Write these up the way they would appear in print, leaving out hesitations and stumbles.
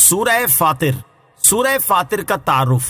سورہ فاطر. سورہ فاطر کا تعارف.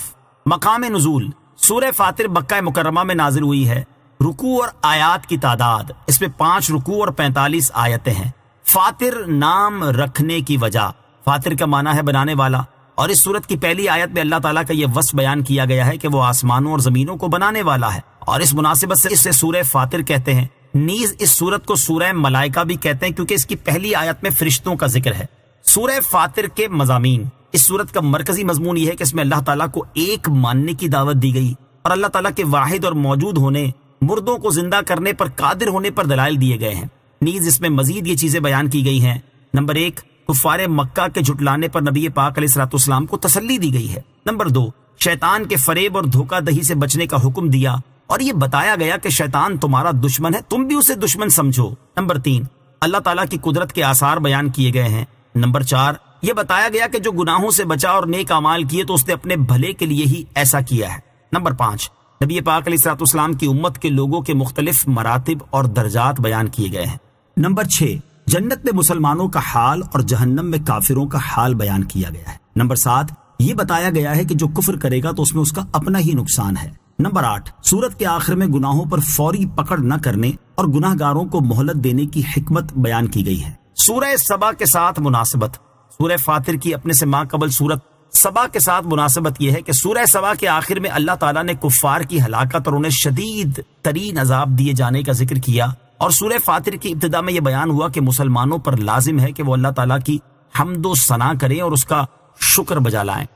مقام نزول. سورہ فاطر مکہ مکرمہ میں نازل ہوئی ہے. رکوع اور آیات کی تعداد اس میں 5 رکوع اور 45 آیتیں ہیں. فاطر نام رکھنے کی وجہ. فاطر کا معنی ہے بنانے والا، اور اس سورت کی پہلی آیت میں اللہ تعالیٰ کا یہ وصف بیان کیا گیا ہے کہ وہ آسمانوں اور زمینوں کو بنانے والا ہے، اور اس مناسبت سے اسے سورہ فاطر کہتے ہیں. نیز اس سورت کو سورہ ملائکہ بھی کہتے ہیں کیونکہ اس کی پہلی آیت میں فرشتوں کا ذکر ہے. سورہ فاطر کے مضامین. اس سورت کا مرکزی مضمون یہ ہے کہ اس میں اللہ تعالیٰ کو ایک ماننے کی دعوت دی گئی، اور اللہ تعالیٰ کے واحد اور موجود ہونے، مردوں کو زندہ کرنے پر قادر ہونے پر دلائل دیے گئے ہیں. نیز اس میں مزید یہ چیزیں بیان کی گئی ہیں. نمبر 1، کفار مکہ کے جھٹلانے پر نبی پاک علیہ الصلوۃ والسلام کو تسلی دی گئی ہے. نمبر 2، شیطان کے فریب اور دھوکہ دہی سے بچنے کا حکم دیا، اور یہ بتایا گیا کہ شیطان تمہارا دشمن ہے، تم بھی اسے دشمن سمجھو. نمبر 3، اللہ تعالیٰ کی قدرت کے آثار بیان کیے گئے ہیں. نمبر 4، یہ بتایا گیا کہ جو گناہوں سے بچا اور نیک اعمال کیے تو اس نے اپنے بھلے کے لیے ہی ایسا کیا ہے. نمبر 5، نبی پاک علیہ الصلوۃ والسلام کی امت کے لوگوں کے مختلف مراتب اور درجات بیان کیے گئے ہیں. نمبر 6، جنت میں مسلمانوں کا حال اور جہنم میں کافروں کا حال بیان کیا گیا ہے. نمبر 7، یہ بتایا گیا ہے کہ جو کفر کرے گا تو اس میں اس کا اپنا ہی نقصان ہے. نمبر 8، سورت کے آخر میں گناہوں پر فوری پکڑ نہ کرنے اور گناہ گاروں کو مہلت دینے کی حکمت بیان کی گئی ہے. سورہ سبا کے ساتھ مناسبت. سورہ فاطر کی اپنے سے ماں قبل سورت سبا کے ساتھ مناسبت یہ ہے کہ سورہ سبا کے آخر میں اللہ تعالیٰ نے کفار کی ہلاکت اور انہیں شدید ترین عذاب دیے جانے کا ذکر کیا، اور سورہ فاطر کی ابتدا میں یہ بیان ہوا کہ مسلمانوں پر لازم ہے کہ وہ اللہ تعالیٰ کی حمد و ثنا کریں اور اس کا شکر بجا لائیں.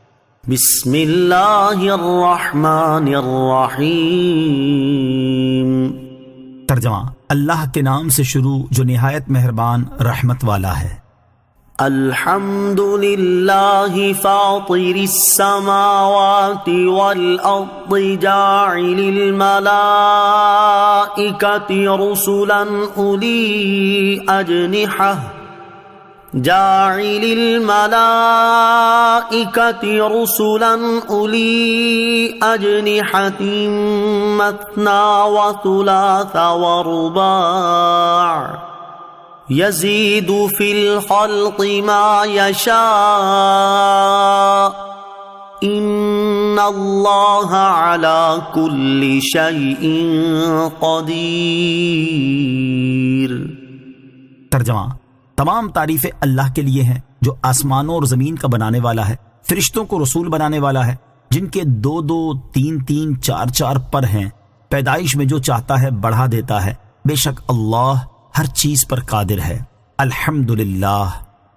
بسم اللہ الرحمن الرحیم. ترجمہ: اللہ کے نام سے شروع جو نہایت مہربان رحمت والا ہے. الحمد للہ فاطر السماوات والارض جاعل الملائکۃ رسلا اولی اجنحہ جاعل الملائکۃ رسلا اولی اجنحۃ مثنی وثلاث ورباع یزید فی الخلق ما یشاء ان اللہ علی کل شیء قدیر. ترجمہ: تمام تعریفیں اللہ کے لیے ہیں جو آسمانوں اور زمین کا بنانے والا ہے، فرشتوں کو رسول بنانے والا ہے، جن کے 2 3 4 پر ہیں. پیدائش میں جو چاہتا ہے بڑھا دیتا ہے. بے شک اللہ ہر چیز پر قادر ہے. الحمدللہ،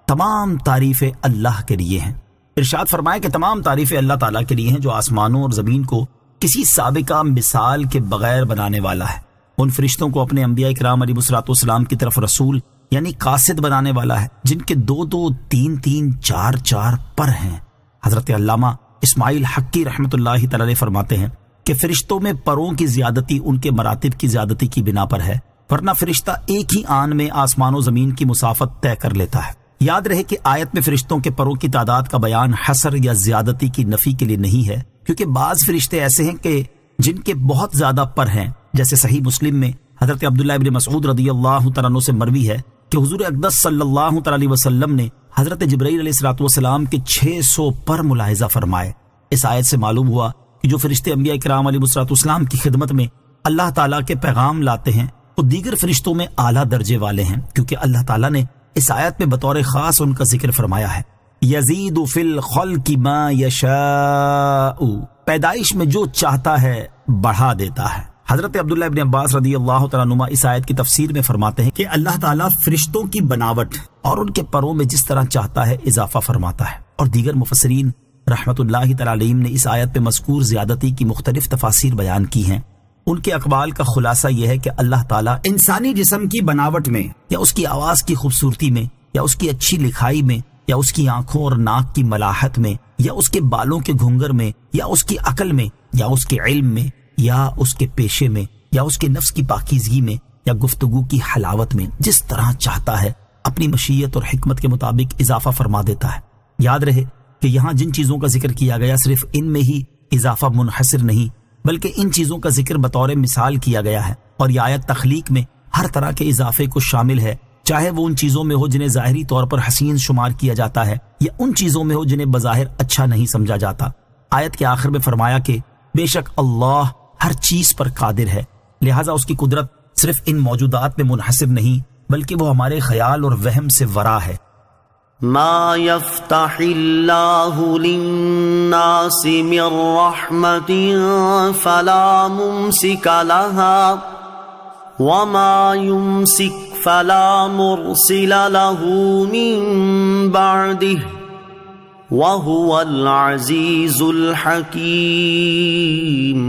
تمام تعریفیں اللہ کے لیے ہیں. ارشاد فرمائے کہ تمام تعریفیں اللہ تعالیٰ کے لیے ہیں جو آسمانوں اور زمین کو کسی سابقہ مثال کے بغیر بنانے والا ہے. ان فرشتوں کو اپنے انبیاء کرام علیہ الصلوۃ والسلام کی طرف رسول یعنی قاصد بنانے والا ہے، جن کے 2 3 4 پر ہیں. حضرت علامہ اسماعیل حقی رحمۃ اللہ تعالی علیہ فرماتے ہیں کہ فرشتوں میں پروں کی زیادتی ان کے مراتب کی زیادتی کی بنا پر ہے، ورنہ فرشتہ ایک ہی آن میں آسمان و زمین کی مسافت طے کر لیتا ہے. یاد رہے کہ آیت میں فرشتوں کے پروں کی تعداد کا بیان حصر یا زیادتی کی نفی کے لیے نہیں ہے، کیونکہ بعض فرشتے ایسے ہیں کہ جن کے بہت زیادہ پر ہیں. جیسے صحیح مسلم میں حضرت عبداللہ ابن مسعود رضی اللہ تعالیٰ عنہ سے مروی ہے کہ حضور اقدس صلی اللہ تعالی علیہ وسلم نے حضرت جبرائیل علیہ الصلوۃ والسلام کے 600 پر ملاحظہ فرمائے. اس آیت سے معلوم ہوا کہ جو فرشتے انبیاء کرام علیہ الصلوۃ والسلام کی خدمت میں اللہ تعالیٰ کے پیغام لاتے ہیں وہ دیگر فرشتوں میں اعلیٰ درجے والے ہیں، کیونکہ اللہ تعالیٰ نے اس آیت میں بطور خاص ان کا ذکر فرمایا ہے. یزید فی الخلق ما یشاء، پیدائش میں جو چاہتا ہے بڑھا دیتا ہے. حضرت عبداللہ ابن عباس رضی اللہ تعالیٰ عنہما اس آیت کی تفسیر میں فرماتے ہیں کہ اللہ تعالیٰ فرشتوں کی بناوٹ اور ان کے پروں میں جس طرح چاہتا ہے اضافہ فرماتا ہے. اور دیگر مفسرین رحمت اللہ تعالیٰ علیہم نے اس آیت پہ مذکور زیادتی کی مختلف تفاسیر بیان کی ہیں. ان کے اقوال کا خلاصہ یہ ہے کہ اللہ تعالیٰ انسانی جسم کی بناوٹ میں یا اس کی آواز کی خوبصورتی میں یا اس کی اچھی لکھائی میں یا اس کی آنکھوں اور ناک کی ملاحت میں یا اس کے بالوں کے گھنگر میں یا اس کی عقل میں یا اس کے علم میں یا اس کے پیشے میں یا اس کے نفس کی پاکیزگی میں یا گفتگو کی حلاوت میں جس طرح چاہتا ہے اپنی مشیت اور حکمت کے مطابق اضافہ فرما دیتا ہے. یاد رہے کہ یہاں جن چیزوں کا ذکر کیا گیا صرف ان میں ہی اضافہ منحصر نہیں بلکہ ان چیزوں کا ذکر بطور مثال کیا گیا ہے، اور یہ آیت تخلیق میں ہر طرح کے اضافے کو شامل ہے چاہے وہ ان چیزوں میں ہو جنہیں ظاہری طور پر حسین شمار کیا جاتا ہے یا ان چیزوں میں ہو جنہیں بظاہر اچھا نہیں سمجھا جاتا۔ آیت کے آخر میں فرمایا کہ بے شک اللہ ہر چیز پر قادر ہے، لہٰذا اس کی قدرت صرف ان موجودات میں منحصر نہیں بلکہ وہ ہمارے خیال اور وہم سے ورا ہے۔ ما يفتح اللہ للناس من رحمت فلا ممسک لها وما يمسک فلا مرسل له من بعده وهو العزیز الحکیم۔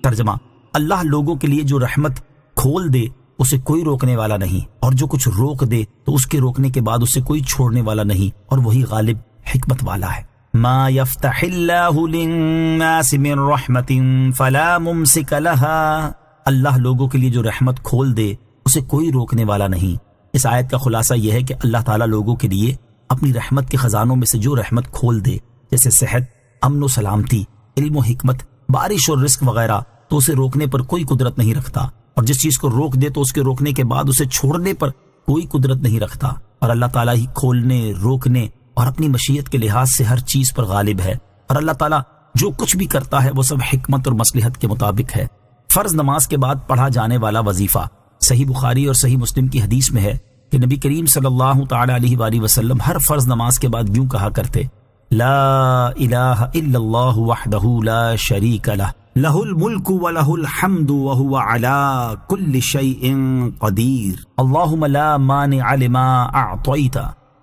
ترجمہ، اللہ لوگوں کے لیے جو رحمت کھول دے اسے کوئی روکنے والا نہیں، اور جو کچھ روک دے تو اس کے روکنے کے بعد اسے کوئی چھوڑنے والا نہیں، اور وہی غالب حکمت والا ہے۔ ما یفتح اللہ للناس من رحمت فلا ممسک لها، اللہ لوگوں کے لیے جو رحمت کھول دے اسے کوئی روکنے والا نہیں۔ اس آیت کا خلاصہ یہ ہے کہ اللہ تعالیٰ لوگوں کے لیے اپنی رحمت کے خزانوں میں سے جو رحمت کھول دے، جیسے صحت، امن و سلامتی، علم و حکمت، بارش اور رزق وغیرہ، تو اسے روکنے پر کوئی قدرت نہیں رکھتا، اور جس چیز کو روک دے تو اس کے روکنے کے بعد اسے چھوڑنے پر کوئی قدرت نہیں رکھتا، اور اللہ تعالیٰ ہی کھولنے، روکنے اور اپنی مشیت کے لحاظ سے ہر چیز پر غالب ہے، اور اللہ تعالیٰ جو کچھ بھی کرتا ہے وہ سب حکمت اور مصلحت کے مطابق ہے۔ فرض نماز کے بعد پڑھا جانے والا وظیفہ صحیح بخاری اور صحیح مسلم کی حدیث میں ہے کہ نبی کریم صلی اللہ تعالی علیہ وآلہ وسلم ہر فرض نماز کے بعد یوں کہا کرتے: لا الہ الا اللہ وحدہ لا شریک لہ لہ الملک ولہ الحمد وہو علی کل شیء قدیر اللہم لا مانع لما اعطیت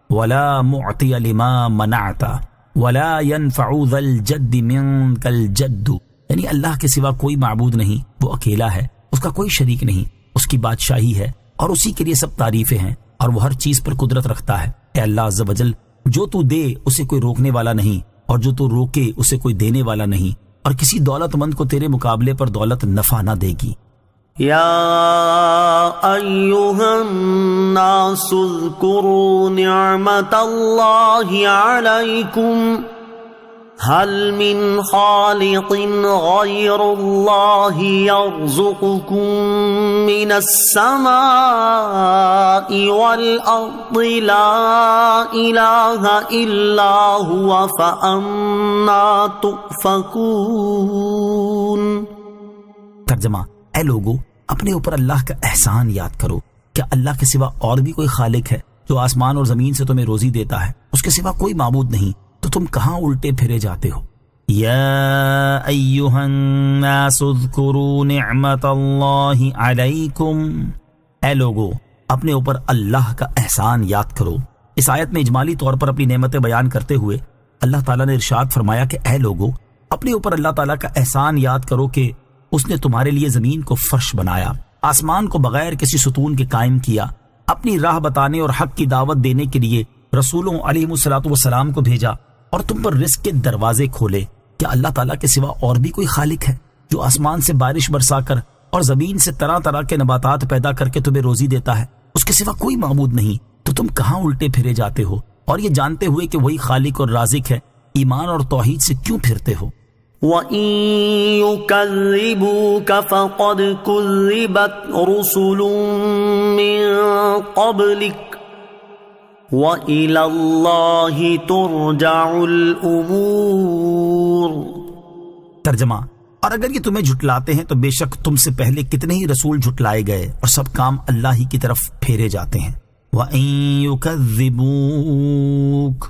ولا معطی لما منعت ولا ينفع ذا الجد منک الجد، یعنی اللہ کے سوا کوئی معبود نہیں، وہ اکیلا ہے، اس کا کوئی شریک نہیں، اس کی بادشاہی ہے اور اسی کے لیے سب تعریفیں ہیں، اور وہ ہر چیز پر قدرت رکھتا ہے۔ اے اللہ عز و جل، جو تو دے اسے کوئی روکنے والا نہیں، اور جو تو روکے اسے کوئی دینے والا نہیں، اور کسی دولت مند کو تیرے مقابلے پر دولت نفع نہ دے گی۔ یا ایھا الناس اذکروا نعمت اللہ علیکم هل من خالق غیر اللہ یرزقکم من السماء والارض لا الہ الا هو فأنا تؤفکون۔ ترجمہ، اے لوگو، اپنے اوپر اللہ کا احسان یاد کرو۔ کیا اللہ کے سوا اور بھی کوئی خالق ہے جو آسمان اور زمین سے تمہیں روزی دیتا ہے؟ اس کے سوا کوئی معبود نہیں، تو تم کہاں الٹے پھرے جاتے ہو؟ یا ایھا الناس اذکروا نعمت اللہ علیکم، اے لوگو، اپنے اوپر اللہ کا احسان یاد کرو۔ اس آیت میں اجمالی طور پر اپنی نعمتیں بیان کرتے ہوئے اللہ تعالیٰ نے ارشاد فرمایا کہ اے لوگو، اپنے اوپر اللہ تعالیٰ کا احسان یاد کرو کہ اس نے تمہارے لیے زمین کو فرش بنایا، آسمان کو بغیر کسی ستون کے قائم کیا، اپنی راہ بتانے اور حق کی دعوت دینے کے لیے رسولوں علیہ الصلوۃ والسلام کو بھیجا، اور تم پر رزق کے دروازے کھولے۔ کیا اللہ تعالیٰ کے سوا اور بھی کوئی خالق ہے جو آسمان سے بارش برسا کر اور زمین سے طرح طرح کے نباتات پیدا کر کے تمہیں روزی دیتا ہے؟ اس کے سوا کوئی معبود نہیں، تو تم کہاں الٹے پھرے جاتے ہو؟ اور یہ جانتے ہوئے کہ وہی خالق اور رازق ہے، ایمان اور توحید سے کیوں پھرتے ہو؟ وَإِن يُكَذِّبُوكَ فَقَدْ كُذِّبَتْ رُسُلٌ مِّن قَبْلِكَ وَإِلَى اللَّهِ تُرْجَعُ الْأُمُورُ۔ ترجمہ، اور اگر یہ تمہیں جھٹلاتے ہیں تو بے شک تم سے پہلے کتنے ہی رسول جھٹلائے گئے، اور سب کام اللہ ہی کی طرف پھیرے جاتے ہیں۔ وَإِن يُكَذِّبُوكَ،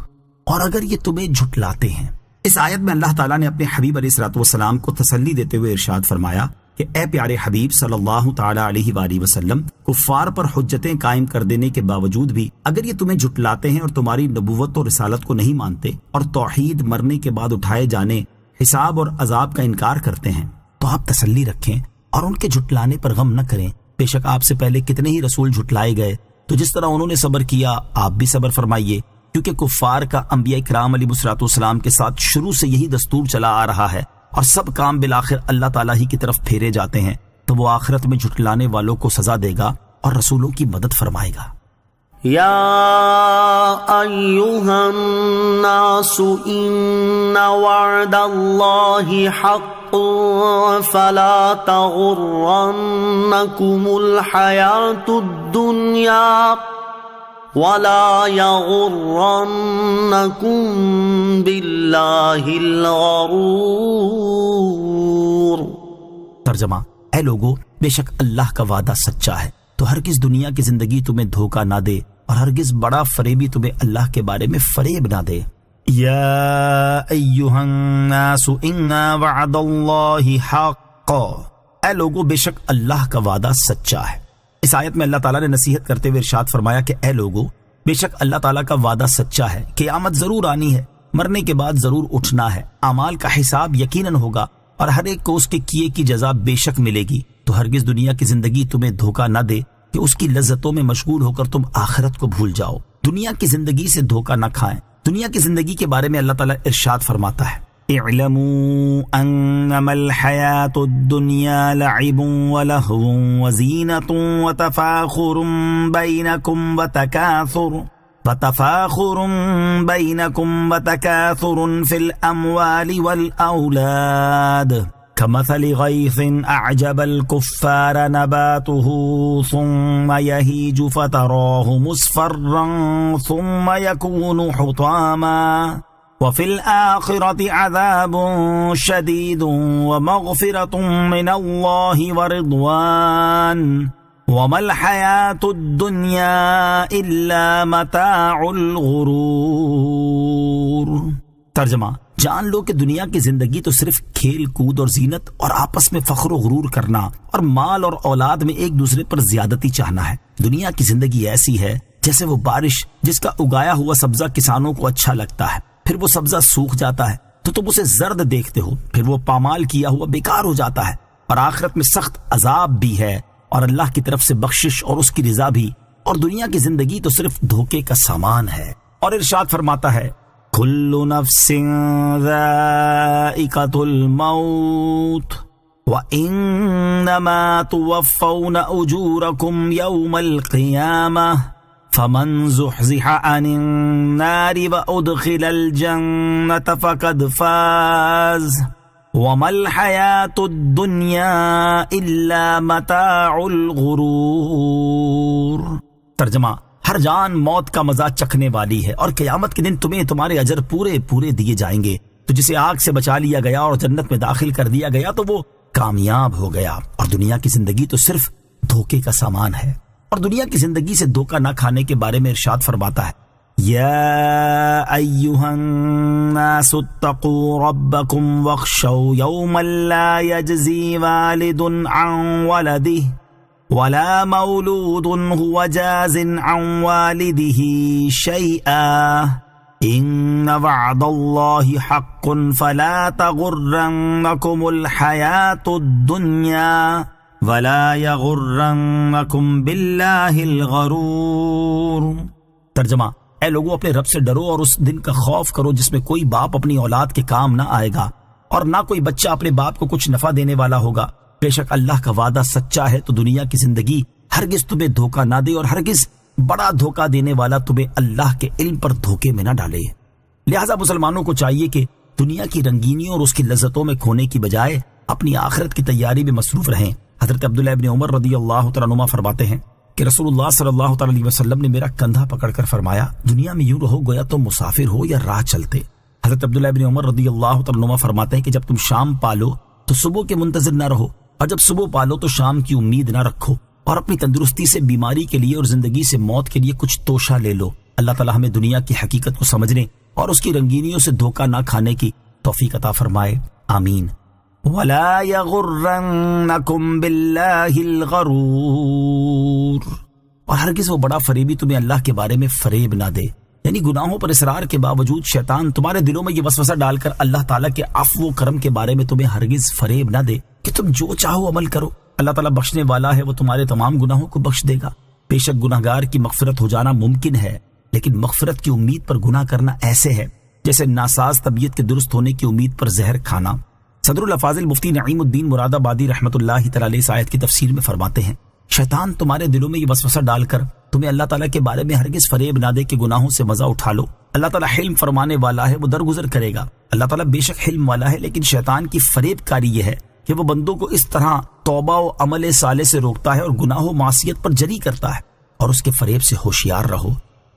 اور اگر یہ تمہیں جھٹلاتے ہیں۔ اس آیت میں اللہ تعالیٰ نے اپنے حبیب علیہ الصلوۃ والسلام کو تسلی دیتے ہوئے ارشاد فرمایا کہ اے پیارے حبیب صلی اللہ تعالی علیہ وآلہ وسلم، کفار پر حجتیں قائم کر دینے کے باوجود بھی اگر یہ تمہیں جھٹلاتے ہیں اور تمہاری نبوت اور رسالت کو نہیں مانتے، اور توحید مرنے کے بعد اٹھائے جانے، حساب اور عذاب کا انکار کرتے ہیں، تو آپ تسلی رکھیں اور ان کے جھٹلانے پر غم نہ کریں۔ بے شک آپ سے پہلے کتنے ہی رسول جھٹلائے گئے، تو جس طرح انہوں نے صبر کیا آپ بھی صبر فرمائیے، کیونکہ کفار کا انبیاء کرام علیہ الصلوۃ والسلام کے ساتھ شروع سے یہی دستور چلا آ رہا ہے، اور سب کام بالآخر اللہ تعالیٰ ہی کی طرف پھیرے جاتے ہیں، تو وہ آخرت میں جھٹلانے والوں کو سزا دے گا اور رسولوں کی مدد فرمائے گا۔ يا أيها الناس إن وعد الله حق فلا تغرنكم الحياة الدنيا ولا يغرنكم بالله الغرور۔ ترجمہ: اے لوگو، بے شک اللہ کا وعدہ سچا ہے، تو ہرگز دنیا کی زندگی تمہیں دھوکہ نہ دے، اور ہرگز بڑا فریبی تمہیں اللہ کے بارے میں فریب نہ دے۔ یا ایہا الناس ان وعد اللہ حق، اے لوگو، بے شک اللہ کا وعدہ سچا ہے۔ اس آیت میں اللہ تعالیٰ نے نصیحت کرتے ہوئے ارشاد فرمایا کہ اے لوگو، بے شک اللہ تعالیٰ کا وعدہ سچا ہے، قیامت ضرور آنی ہے، مرنے کے بعد ضرور اٹھنا ہے، اعمال کا حساب یقیناً ہوگا، اور ہر ایک کو اس کے کیے کی جزا بے شک ملے گی۔ تو ہرگز دنیا کی زندگی تمہیں دھوکہ نہ دے کہ اس کی لذتوں میں مشغول ہو کر تم آخرت کو بھول جاؤ۔ دنیا کی زندگی سے دھوکہ نہ کھائیں۔ دنیا کی زندگی کے بارے میں اللہ تعالیٰ ارشاد فرماتا ہے: اعلموا انما الحیاة الدنیا لعب ولہو وزینۃ وتفاخر بینکم فی الاموال والاولاد كمثل غيث أعجب الكفار نباته ثم يهيج فتراه مصفرا ثم يكون حطاما وفي الآخرة عذاب شديد ومغفرة من الله ورضوان وما الحياة الدنيا إلا متاع الغرور۔ ترجمہ: جان لو کہ دنیا کی زندگی تو صرف کھیل کود اور زینت اور آپس میں فخر و غرور کرنا اور مال اور اولاد میں ایک دوسرے پر زیادتی چاہنا ہے۔ دنیا کی زندگی ایسی ہے جیسے وہ بارش جس کا اگایا ہوا سبزہ کسانوں کو اچھا لگتا ہے، پھر وہ سبزہ سوکھ جاتا ہے تو تم اسے زرد دیکھتے ہو، پھر وہ پامال کیا ہوا بیکار ہو جاتا ہے، اور آخرت میں سخت عذاب بھی ہے اور اللہ کی طرف سے بخشش اور اس کی رضا بھی، اور دنیا کی زندگی تو صرف دھوکے کا سامان ہے۔ اور ارشاد فرماتا ہے: کل نفس ذائقۃ الموت وانما توفون اجورکم یوم القیامہ فمن زحزح عن النار وادخل الجنة فقد فاز وما الحیاة الدنیا الا متاع الغرور۔ ترجمہ: ہر جان موت کا مزہ چکھنے والی ہے، اور قیامت کے دن تمہیں تمہارے اجر پورے پورے دیے جائیں گے۔ تو جسے آگ سے بچا لیا گیا اور جنت میں داخل کر دیا گیا تو وہ کامیاب ہو گیا، اور دنیا کی زندگی تو صرف دھوکے کا سامان ہے۔ اور دنیا کی زندگی سے دھوکہ نہ کھانے کے بارے میں ارشاد فرماتا ہے: یا ایھا الناس اتقوا ربکم واخشوا یوما لا یجزی والد عن ولدہ ولا مولود هو جاز عن والده شيئا ان وعد الله حق فلا تغرنكم الحياة الدنيا ولا يغرنكم بالله الغرور۔ ترجمہ: اے لوگو، اپنے رب سے ڈرو اور اس دن کا خوف کرو جس میں کوئی باپ اپنی اولاد کے کام نہ آئے گا، اور نہ کوئی بچہ اپنے باپ کو کچھ نفع دینے والا ہوگا۔ بے شک اللہ کا وعدہ سچا ہے، تو دنیا کی زندگی ہرگز تمہیں دھوکہ نہ دے، اور ہرگز بڑا دھوکہ دینے والا تمہیں اللہ کے علم پر دھوکے میں نہ ڈالے۔ لہٰذا مسلمانوں کو چاہیے کہ دنیا کی رنگینیوں اور اس کی لذتوں میں کھونے کی بجائے اپنی آخرت کی تیاری میں مصروف رہیں۔ حضرت عبداللہ ابن عمر رضی اللہ تعالیٰ عنہما فرماتے ہیں کہ رسول اللہ صلی اللہ تعالیٰ علیہ وسلم نے میرا کندھا پکڑ کر فرمایا: دنیا میں یوں رہو گویا تم مسافر ہو یا راہ چلتے۔ حضرت عبداللہ ابن عمر رضی اللہ تعالیٰ عنہما فرماتے ہیں کہ جب تم شام پالو تو صبح کے منتظر نہ رہو، اور جب صبح پالو تو شام کی امید نہ رکھو، اور اپنی تندرستی سے بیماری کے لیے اور زندگی سے موت کے لیے کچھ توشہ لے لو۔ اللہ تعالیٰ ہمیں دنیا کی حقیقت کو سمجھنے اور اس کی رنگینیوں سے دھوکہ نہ کھانے کی توفیق عطا فرمائے، آمین۔ وَلَا يَغُرَّنَّكُمْ بِاللَّهِ الْغَرُورُ، اور ہرگز وہ بڑا فریبی تمہیں اللہ کے بارے میں فریب نہ دے، یعنی گناہوں پر اصرار کے باوجود شیطان تمہارے دلوں میں یہ وسوسہ ڈال کر اللہ تعالیٰ کے عفو و کرم کے بارے میں تمہیں ہرگز فریب نہ دے کہ تم جو چاہو عمل کرو۔ اللہ تعالیٰ بخشنے والا ہے، وہ تمہارے تمام گناہوں کو بخش دے گا۔ بے شک گناہگار کی مغفرت ہو جانا ممکن ہے، لیکن مغفرت کی امید پر گناہ کرنا ایسے ہے جیسے ناساز طبیعت کے درست ہونے کی امید پر زہر کھانا۔ صدر الافاضل مفتی نعیم الدین مراد آبادی رحمۃ اللہ تعالی علیہ اس آیت کی تفسیر میں فرماتے ہیں شیطان تمہارے دلوں میں یہ وسوسہ ڈال کر تمہیں اللہ تعالیٰ کے بارے میں ہرگز فریب نہ دے کہ گناہوں سے مزہ اٹھا لو۔ اللہ تعالیٰ حلم فرمانے والا ہے، وہ درگزر کرے گا۔ اللہ تعالیٰ بے شک حلم والا ہے، لیکن شیطان کی فریب کاری یہ ہے کہ وہ بندوں کو اس طرح توبہ و عمل صالح سے روکتا ہے اور گناہ و معصیت پر جری کرتا ہے، اور اس کے فریب سے ہوشیار رہو۔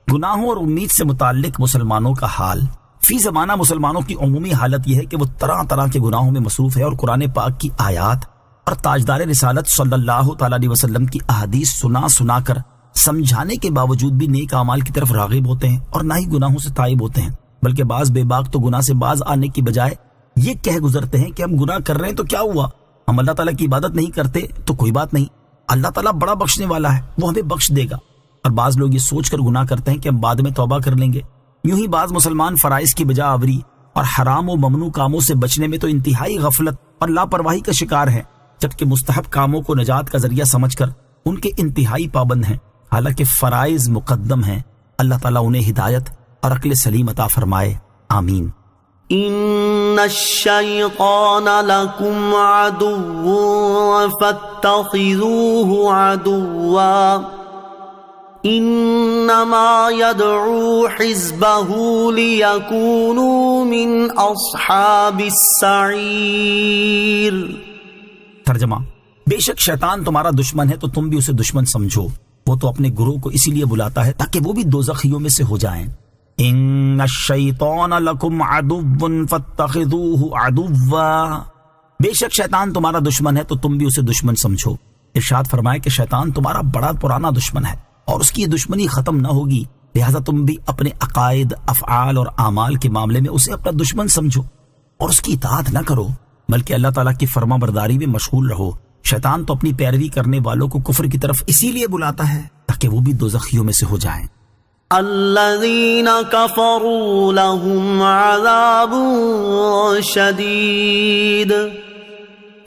گناہوں اور امید سے متعلق مسلمانوں کا حال۔ فی زمانہ مسلمانوں کی عمومی حالت یہ ہے کہ وہ طرح طرح کے گناہوں میں مصروف ہے، اور قرآن پاک کی آیات اور تاجدار رسالت صلی اللہ تعالیٰ علیہ وسلم کی احادیث سنا کر سمجھانے کے باوجود بھی نیک اعمال کی طرف راغب ہوتے ہیں اور نہ ہی گناہوں سے تائب ہوتے ہیں، بلکہ بعض بے باک تو گناہ سے باز آنے کی بجائے یہ کہہ گزرتے ہیں کہ ہم گناہ کر رہے ہیں تو کیا ہوا، ہم اللہ تعالیٰ کی عبادت نہیں کرتے تو کوئی بات نہیں، اللہ تعالیٰ بڑا بخشنے والا ہے، وہ ہمیں بخش دے گا۔ اور بعض لوگ یہ سوچ کر گناہ کرتے ہیں کہ ہم بعد میں توبہ کر لیں گے۔ یوں ہی بعض مسلمان فرائض کی بجا آوری اور حرام و ممنوع کاموں سے بچنے میں تو انتہائی غفلت اور لاپرواہی کا شکار ہیں، جبکہ مستحب کاموں کو نجات کا ذریعہ سمجھ کر ان کے انتہائی پابند ہیں، حالانکہ فرائض مقدم ہیں۔ اللہ تعالیٰ انہیں ہدایت اور عقل سلیم عطا فرمائے، آمین۔ ان الشیطان لکم عدو فاتخذوه عدوا انما يدعو حزبه ليكونوا من اصحاب السعیر۔ ترجمہ: بے شک شیطان تمہارا دشمن ہے تو تم بھی اسے دشمن سمجھو، وہ تو اپنے گروہ کو اسی لیے بلاتا ہے تاکہ وہ بھی دوزخیوں میں سے ہو جائیں۔ ان الشیطان لکم عدو فاتخذوه عدوا، بے شک شیطان تمہارا دشمن ہے تو تم بھی اسے دشمن سمجھو۔ ارشاد فرمائے کہ شیطان تمہارا بڑا پرانا دشمن ہے اور اس کی یہ دشمنی ختم نہ ہوگی، لہذا تم بھی اپنے عقائد، افعال اور اعمال کے معاملے میں اسے اپنا دشمن سمجھو اور اس کی اطاعت نہ کرو، بلکہ اللہ تعالیٰ کی فرما برداری میں مشغول رہو۔ شیطان تو اپنی پیروی کرنے والوں کو کفر کی طرف اسی لیے بلاتا ہے تاکہ وہ بھی دوزخیوں میں سے ہو جائیں۔ الذین کفروا لهم عذاب شدید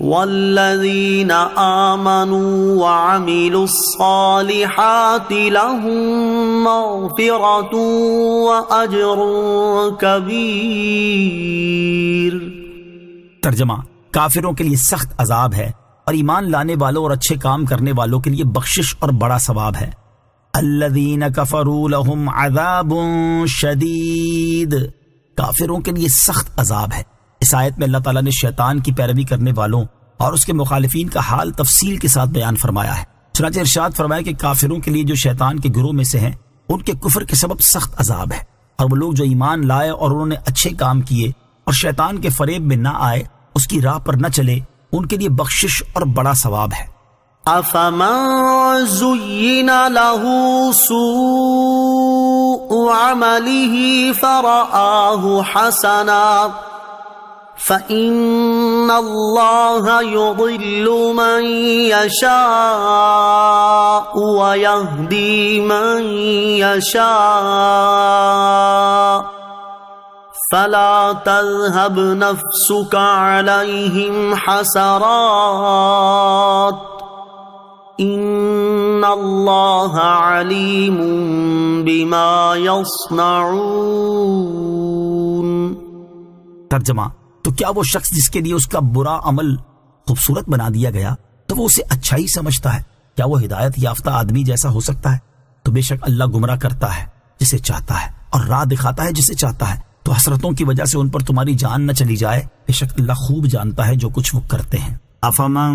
والذین آمنوا وعملوا الصالحات لهم مغفرۃ واجر کبیر۔ ترجمہ: کافروں کے لیے سخت عذاب ہے اور ایمان لانے والوں اور اچھے کام کرنے والوں کے لیے بخشش اور بڑا ثواب ہے۔ الذین کفروا لهم عذاب شدید، کافروں کے لیے سخت عذاب ہے۔ اس آیت میں اللہ تعالیٰ نے شیطان کی پیروی کرنے والوں اور اس کے مخالفین کا حال تفصیل کے ساتھ بیان فرمایا ہے۔ چنانچہ ارشاد فرمایا کہ کافروں کے لیے جو شیطان کے گروہ میں سے ہیں ان کے کفر کے سبب سخت عذاب ہے، اور وہ لوگ جو ایمان لائے اور انہوں نے اچھے کام کیے اور شیطان کے فریب میں نہ آئے، اس کی راہ پر نہ چلے، ان کے لیے بخشش اور بڑا ثواب ہے۔ افمن زین له سوء عمله فرآه حسنا فإن الله يضل من يشاء ويهدي من يشاء فلا تذهب نفسك عليهم حسرات ان اللہ علیم بما یصنعون۔ ترجمہ: تو کیا وہ شخص جس کے لیے اس کا برا عمل خوبصورت بنا دیا گیا تو وہ اسے اچھا ہی سمجھتا ہے، کیا وہ ہدایت یافتہ آدمی جیسا ہو سکتا ہے؟ تو بے شک اللہ گمراہ کرتا ہے جسے چاہتا ہے اور راہ دکھاتا ہے جسے چاہتا ہے، تو حسرتوں کی وجہ سے ان پر تمہاری جان نہ چلی جائے، بے شک اللہ خوب جانتا ہے جو کچھ وہ کرتے ہیں۔ افمن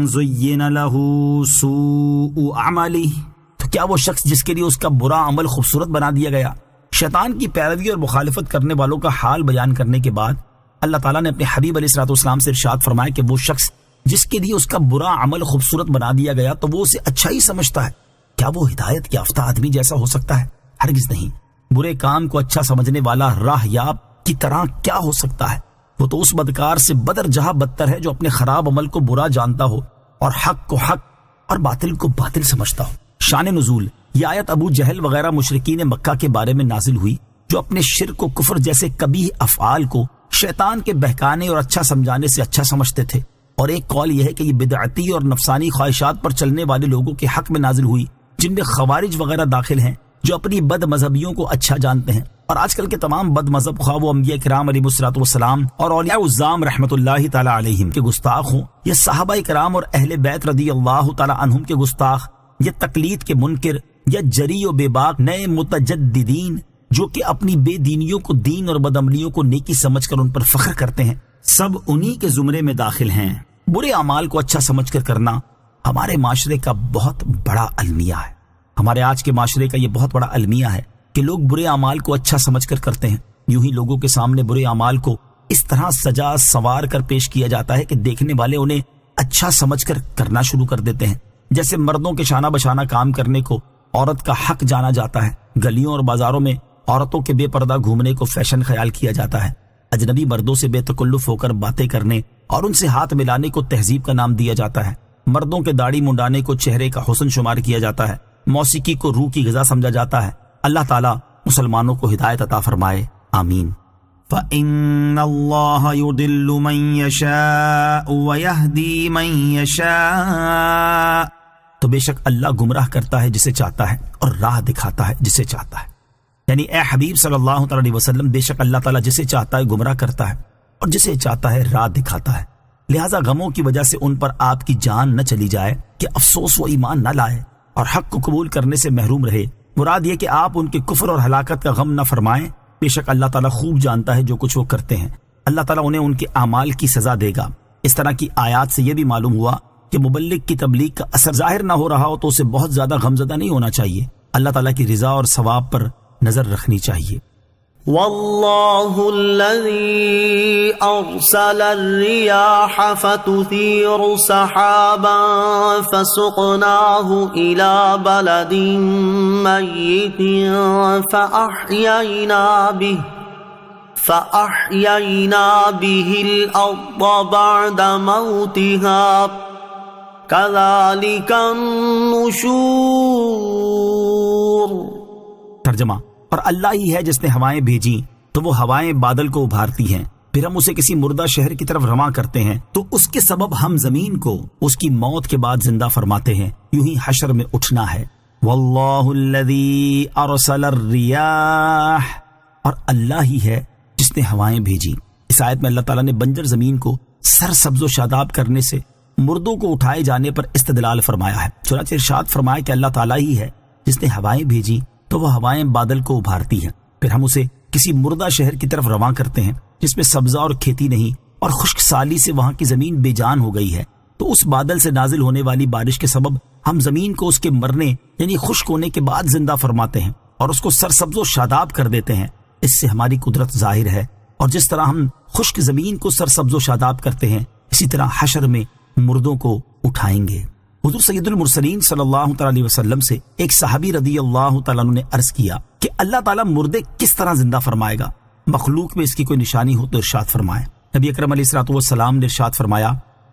زین له سوء عملہ، تو کیا وہ شخص جس کے لیے اس کا برا عمل خوبصورت بنا دیا گیا؟ شیطان کی پیروی اور مخالفت کرنے والوں کا حال بیان کرنے کے بعد اللہ تعالیٰ نے اپنے حبیب علیہ الصلوۃ والسلام سے ارشاد فرمایا کہ وہ شخص جس کے لیے اس کا برا عمل خوبصورت بنا دیا گیا تو وہ اسے اچھا ہی سمجھتا ہے، کیا وہ ہدایت یافتہ آدمی جیسا ہو سکتا ہے؟ ہرگز نہیں۔ برے کام کو اچھا سمجھنے والا راہ یاب کی طرح کیا ہو سکتا ہے؟ وہ تو اس بدکار سے بدر جہاں بدتر ہے جو اپنے خراب عمل کو برا جانتا ہو اور حق کو حق اور باطل کو باطل سمجھتا ہو۔ شان نزول: یہ آیت ابو جہل وغیرہ مشرکین مکہ کے بارے میں نازل ہوئی جو اپنے شرک و کفر جیسے قبیح افعال کو شیطان کے بہکانے اور اچھا سمجھانے سے اچھا سمجھتے تھے، اور ایک قول یہ ہے کہ یہ بدعتی اور نفسانی خواہشات پر چلنے والے لوگوں کے حق میں نازل ہوئی جن میں خوارج وغیرہ داخل ہیں جو اپنی بد مذہبیوں کو اچھا جانتے ہیں اور آج کل کے تمام بد مذہب خواہ وہ انبیاء کرام علیہ الصلوۃ والسلام اور اولیاء الزام رحمت اللہ تعالی علیہم کے گستاخ ہوں، یا صحابہ کرام اور اہل بیت رضی اللہ تعالی عنہم کے گستاخ، یا تقلید کے منکر، یا جری و بے باک نئے متجددین جو کہ اپنی بے دینیوں کو دین اور بدعملیوں کو نیکی سمجھ کر ان پر فخر کرتے ہیں، سب انہی کے زمرے میں داخل ہیں۔ برے اعمال کو اچھا سمجھ کر کرنا ہمارے معاشرے کا بہت بڑا المیہ ہے۔ ہمارے آج کے معاشرے کا یہ بہت بڑا المیہ ہے کہ لوگ برے اعمال کو اچھا سمجھ کر کرتے ہیں۔ یوں ہی لوگوں کے سامنے برے اعمال کو اس طرح سجا سوار کر پیش کیا جاتا ہے کہ دیکھنے والے انہیں اچھا سمجھ کر کرنا شروع کر دیتے ہیں۔ جیسے مردوں کے شانہ بشانہ کام کرنے کو عورت کا حق جانا جاتا ہے، گلیوں اور بازاروں میں عورتوں کے بے پردہ گھومنے کو فیشن خیال کیا جاتا ہے، اجنبی مردوں سے بے تکلف ہو کر باتیں کرنے اور ان سے ہاتھ ملانے کو تہذیب کا نام دیا جاتا ہے، مردوں کے داڑھی منڈانے کو چہرے کا حسن شمار کیا جاتا ہے، موسیقی کو روح کی غذا سمجھا جاتا ہے۔ اللہ تعالیٰ مسلمانوں کو ہدایت عطا فرمائے، آمین۔ فَإِنَّ اللَّهَ يُضِلُّ مَن يَشَاءُ وَيَهْدِي مَن يَشَاءُ، تو بے شک اللہ گمراہ کرتا ہے جسے چاہتا ہے اور راہ دکھاتا ہے جسے چاہتا ہے۔ یعنی اے حبیب صلی اللہ تعالی علیہ وسلم، بے شک اللہ تعالیٰ جسے چاہتا ہے گمراہ کرتا ہے اور جسے چاہتا ہے راہ دکھاتا ہے۔ لہٰذا غموں کی وجہ سے ان پر آپ کی جان نہ چلی جائے کہ افسوس و ایمان نہ لائے اور حق کو قبول کرنے سے محروم رہے۔ مراد یہ کہ آپ ان کے کفر اور ہلاکت کا غم نہ فرمائیں، بے شک اللہ تعالیٰ خوب جانتا ہے جو کچھ وہ کرتے ہیں۔ اللہ تعالیٰ انہیں ان کے اعمال کی سزا دے گا۔ اس طرح کی آیات سے یہ بھی معلوم ہوا کہ مبلغ کی تبلیغ کا اثر ظاہر نہ ہو رہا ہو تو اسے بہت زیادہ غمزدہ نہیں ہونا چاہیے، اللہ تعالیٰ کی رضا اور ثواب پر نظر رکھنی چاہیے۔ واللہ الذی ارسل الریاح فتثیر سحابا فسقناہ الى بلد میت فأحیینا به الارض بعد موتها کذالک النشور۔ ترجمہ، اور اللہ ہی ہے جس نے ہوائیں بھیجیں تو وہ ہوائیں بادل کو ابھارتی ہیں، پھر ہم اسے کسی مردہ شہر کی طرف رواں کرتے ہیں تو اس کے سبب ہم زمین کو اس کی موت کے بعد زندہ فرماتے ہیں۔ یوں ہی حشر میں اٹھنا ہے۔ واللہ الذی ارسل الریاح، اور اللہ ہی ہے جس نے ہوائیں بھیجی۔ اس آیت میں اللہ تعالیٰ نے بنجر زمین کو سرسبز و شاداب کرنے سے مردوں کو اٹھائے جانے پر استدلال فرمایا ہے۔ چنانچہ ارشاد فرمایا کہ اللہ تعالیٰ ہی ہے جس نے ہوائیں بھیجی تو وہ ہوائیں بادل کو ابھارتی ہیں، پھر ہم اسے کسی مردہ شہر کی طرف رواں کرتے ہیں جس میں سبزہ اور کھیتی نہیں، اور خشک سالی سے وہاں کی زمین بے جان ہو گئی ہے، تو اس بادل سے نازل ہونے والی بارش کے سبب ہم زمین کو اس کے مرنے یعنی خشک ہونے کے بعد زندہ فرماتے ہیں اور اس کو سرسبز و شاداب کر دیتے ہیں۔ اس سے ہماری قدرت ظاہر ہے، اور جس طرح ہم خشک زمین کو سرسبز و شاداب کرتے ہیں اسی طرح حشر میں مردوں کو اٹھائیں گے۔ حضور سید المرسلین صلی اللہ تعالی علیہ وسلم سے ایک صحابی رضی اللہ تعالیٰ عنہ نے عرض کیا کہ اللہ تعالیٰ مردے کس طرح زندہ فرمائے گا، مخلوق میں اس کی کوئی نشانی ہو تو ارشاد فرمائے۔ نبی اکرم علیہ الصلوۃ والسلام نے ارشاد فرمایا،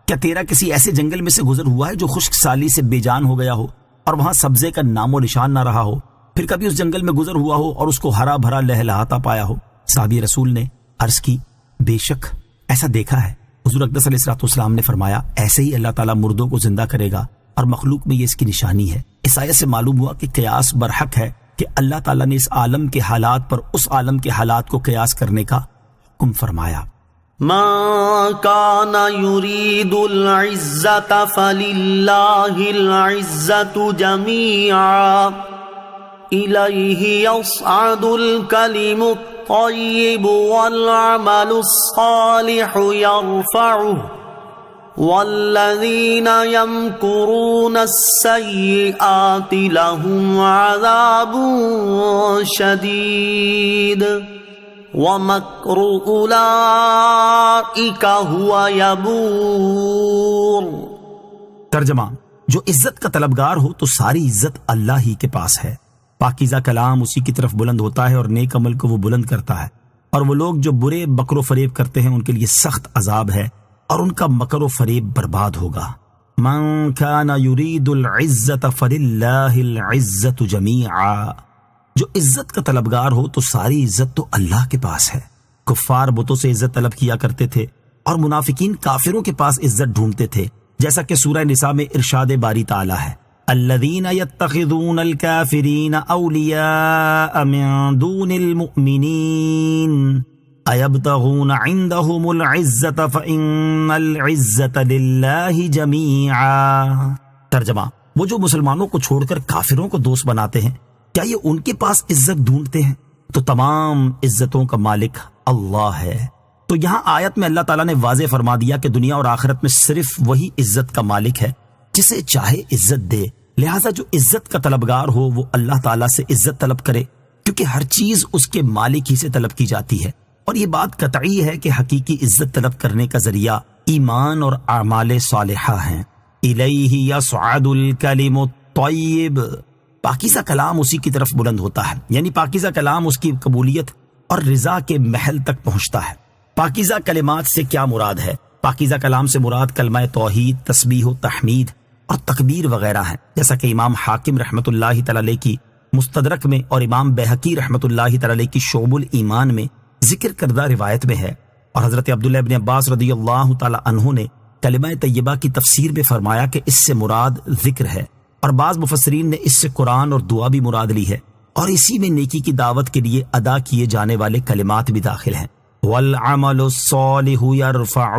کیا تیرا کسی ایسے جنگل میں سے گزر ہوا ہے جو خشک سالی سے بے جان ہو گیا ہو اور وہاں سبزے کا نام و نشان نہ رہا ہو؟ پھر کبھی اس جنگل میں گزر ہوا ہو اور اس کو ہرا بھرا لہلہاتا پایا ہو؟ صحابی رسول نے عرض کی، بے شک ایسا دیکھا ہے۔ حضور اقدس علیہ الصلوۃ والسلام نے فرمایا، ایسے ہی اللہ تعالیٰ مردوں کو زندہ کرے گا اور مخلوق میں یہ اس کی نشانی ہے۔ اس آیت سے معلوم ہوا کہ قیاس برحق ہے کہ اللہ تعالیٰ نے اس عالم کے حالات پر اس عالم کے حالات کو قیاس کرنے کا حکم فرمایا۔ من كان يريد العزة فلله العزة جميعا إليه يصعد الكلم الطيب والعمل الصالح يرفعه والذين يمكرون السيئات لهم عذاب شديد ومكر أولئك هو يبور۔ ترجمہ، جو عزت کا طلبگار ہو تو ساری عزت اللہ ہی کے پاس ہے، پاکیزہ کلام اسی کی طرف بلند ہوتا ہے اور نیک عمل کو وہ بلند کرتا ہے، اور وہ لوگ جو برے مکر و فریب کرتے ہیں ان کے لیے سخت عذاب ہے اور ان کا مکر و فریب برباد ہوگا۔ من کان یرید العزت فللہ العزت جمیعا، جو عزت کا طلبگار ہو تو ساری عزت تو اللہ کے پاس ہے۔ کفار بتوں سے عزت طلب کیا کرتے تھے اور منافقین کافروں کے پاس عزت ڈھونڈتے تھے، جیسا کہ سورہ نساء میں ارشاد باری تعالی ہے، الذین یتخذون الکافرین اولیاء من دون المؤمنین ایبتغون عندهم العزة فإن العزة للہ جمیعا۔ ترجمہ، وہ جو مسلمانوں کو چھوڑ کر کافروں کو دوست بناتے ہیں، کیا یہ ان کے پاس عزت ڈھونڈتے ہیں؟ تو تمام عزتوں کا مالک اللہ ہے۔ تو یہاں آیت میں اللہ تعالیٰ نے واضح فرما دیا کہ دنیا اور آخرت میں صرف وہی عزت کا مالک ہے جسے چاہے عزت دے، لہٰذا جو عزت کا طلبگار ہو وہ اللہ تعالیٰ سے عزت طلب کرے، کیونکہ ہر چیز اس کے مالک ہی سے طلب کی جاتی ہے۔ اور یہ بات قطعی ہے کہ حقیقی عزت طلب کرنے کا ذریعہ ایمان اور اعمال صالحہ ہیں۔ الیہ یصعد الکلم الطیب، پاکیزہ کلام اسی کی طرف بلند ہوتا ہے، یعنی پاکیزہ کلام اس کی قبولیت اور رضا کے محل تک پہنچتا ہے۔ پاکیزہ کلمات سے کیا مراد ہے؟ پاکیزہ کلام سے مراد کلمہ توحید، تسبیح و تحمید اور تکبیر وغیرہ ہیں، جیسا کہ امام حاکم رحمۃ اللہ تعالی علیہ کی مستدرک میں اور امام بیہقی رحمۃ اللہ تعالی علیہ کی شعب الایمان میں ذکر کردہ روایت میں ہے۔ اور حضرت عبداللہ ابن عباس رضی اللہ تعالی عنہ نے کلمہ طیبہ کی تفسیر میں فرمایا کہ اس سے مراد ذکر ہے، اور بعض مفسرین نے اس سے قرآن اور دعا بھی مراد لی ہے، اور اسی میں نیکی کی دعوت کے لیے ادا کیے جانے والے کلمات بھی داخل ہیں۔ والعمل الصالح یرفعہ،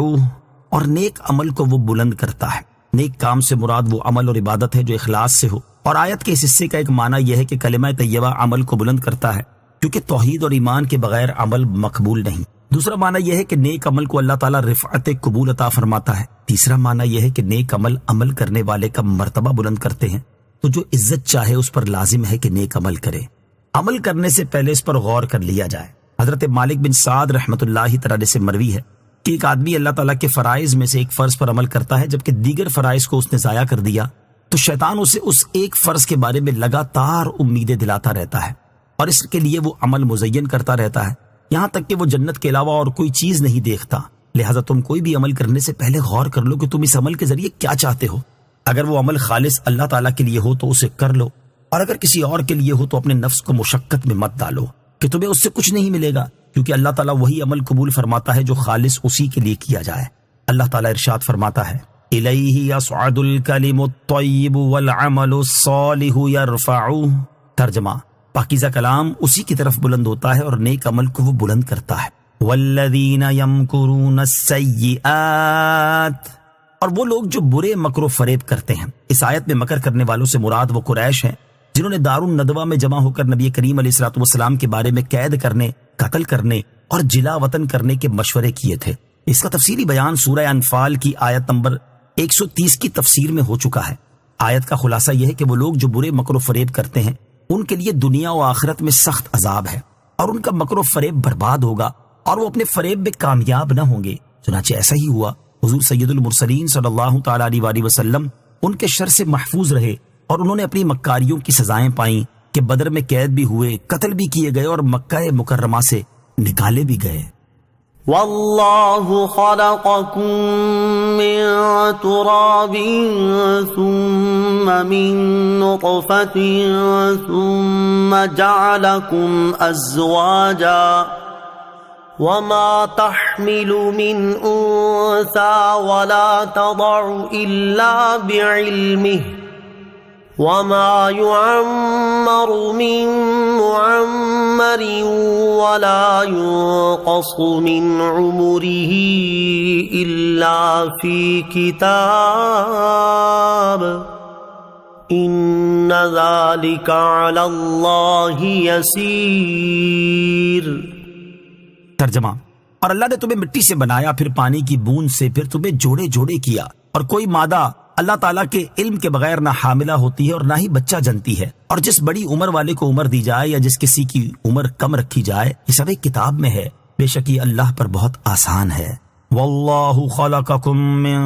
اور نیک عمل کو وہ بلند کرتا ہے۔ نیک کام سے مراد وہ عمل اور عبادت ہے جو اخلاص سے ہو، اور آیت کے اس حصے کا ایک معنی یہ ہے کہ کلمہ طیبہ عمل کو بلند کرتا ہے، کیونکہ توحید اور ایمان کے بغیر عمل مقبول نہیں۔ دوسرا معنی یہ ہے کہ نیک عمل کو اللہ تعالیٰ رفعت قبول عطا فرماتا ہے۔ تیسرا معنی یہ ہے کہ نیک عمل کرنے والے کا مرتبہ بلند کرتے ہیں، تو جو عزت چاہے اس پر لازم ہے کہ نیک عمل کرے۔ عمل کرنے سے پہلے اس پر غور کر لیا جائے۔ حضرت مالک بن سعد رحمۃ اللہ تعالی سے مروی ہے کہ ایک آدمی اللہ تعالیٰ کے فرائض میں سے ایک فرض پر عمل کرتا ہے، جبکہ دیگر فرائض کو اس نے ضائع کر دیا، تو شیطان اسے اس ایک فرض کے بارے میں لگاتار امیدیں دلاتا رہتا ہے، اور اس کے لیے وہ عمل مزین کرتا رہتا ہے، یہاں تک کہ وہ جنت کے علاوہ اور کوئی چیز نہیں دیکھتا۔ لہٰذا تم کوئی بھی عمل کرنے سے پہلے غور کر لو کہ تم اس عمل کے ذریعے کیا چاہتے ہو۔ اگر وہ عمل خالص اللہ تعالیٰ کے لیے ہو تو اسے کر لو، اور اگر کسی اور کے لیے ہو تو اپنے نفس کو مشقت میں مت ڈالو کہ تمہیں اس سے کچھ نہیں ملے گا، کیونکہ اللہ تعالیٰ وہی عمل قبول فرماتا ہے جو خالص اسی کے لیے کیا جائے۔ اللہ تعالیٰ ارشاد فرماتا ہے الیہ یصعد الکلم الطیب والعمل الصالح یرفعہ۔ ترجمہ، پاکیزہ کلام اسی کی طرف بلند ہوتا ہے اور نیک عمل کو وہ بلند کرتا ہے۔ والذین یمکرون السیئات، اور وہ لوگ جو برے مکر و فریب کرتے ہیں۔ اس آیت میں مکر کرنے والوں سے مراد وہ قریش ہیں جنہوں نے دار الندوہ میں جمع ہو کر نبی کریم علیہ الصلوۃ والسلام کے بارے میں قید کرنے، قتل کرنے اور جلا وطن کرنے کے مشورے کیے تھے۔ اس کا تفصیلی بیان سورہ انفال کی آیت نمبر 130 کی تفسیر میں ہو چکا ہے۔ آیت کا خلاصہ یہ ہے کہ وہ لوگ جو برے مکر و فریب کرتے ہیں ان کے لیے دنیا و آخرت میں سخت عذاب ہے، اور ان کا مکر و فریب برباد ہوگا اور وہ اپنے فریب میں کامیاب نہ ہوں گے۔ چنانچہ ایسا ہی ہوا۔ حضور سید المرسلین صلی اللہ تعالی علیہ وآلہ وسلم ان کے شر سے محفوظ رہے، اور انہوں نے اپنی مکاریوں کی سزائیں پائیں کہ بدر میں قید بھی ہوئے، قتل بھی کیے گئے اور مکہ مکرمہ سے نکالے بھی گئے۔ واللہ خلقکم من تراب ثم من نطفة ثم جعلکم ازواجا وما تحمل من انثى ولا تضع الا بعلمه وما يعمر من معمر ولا ينقص من عمره إلا في كتاب إن ذلك على الله يسير۔ ترجمہ، اور اللہ نے تمہیں مٹی سے بنایا، پھر پانی کی بوند سے، پھر تمہیں جوڑے جوڑے کیا، اور کوئی مادہ اللہ تعالیٰ کے علم کے بغیر نہ حاملہ ہوتی ہے اور نہ ہی بچہ جنتی ہے، اور جس بڑی عمر والے کو عمر دی جائے یا جس کسی کی عمر کم رکھی جائے، یہ سب ایک کتاب میں ہے۔ بے شک یہ اللہ پر بہت آسان ہے۔ واللہ خلقکم من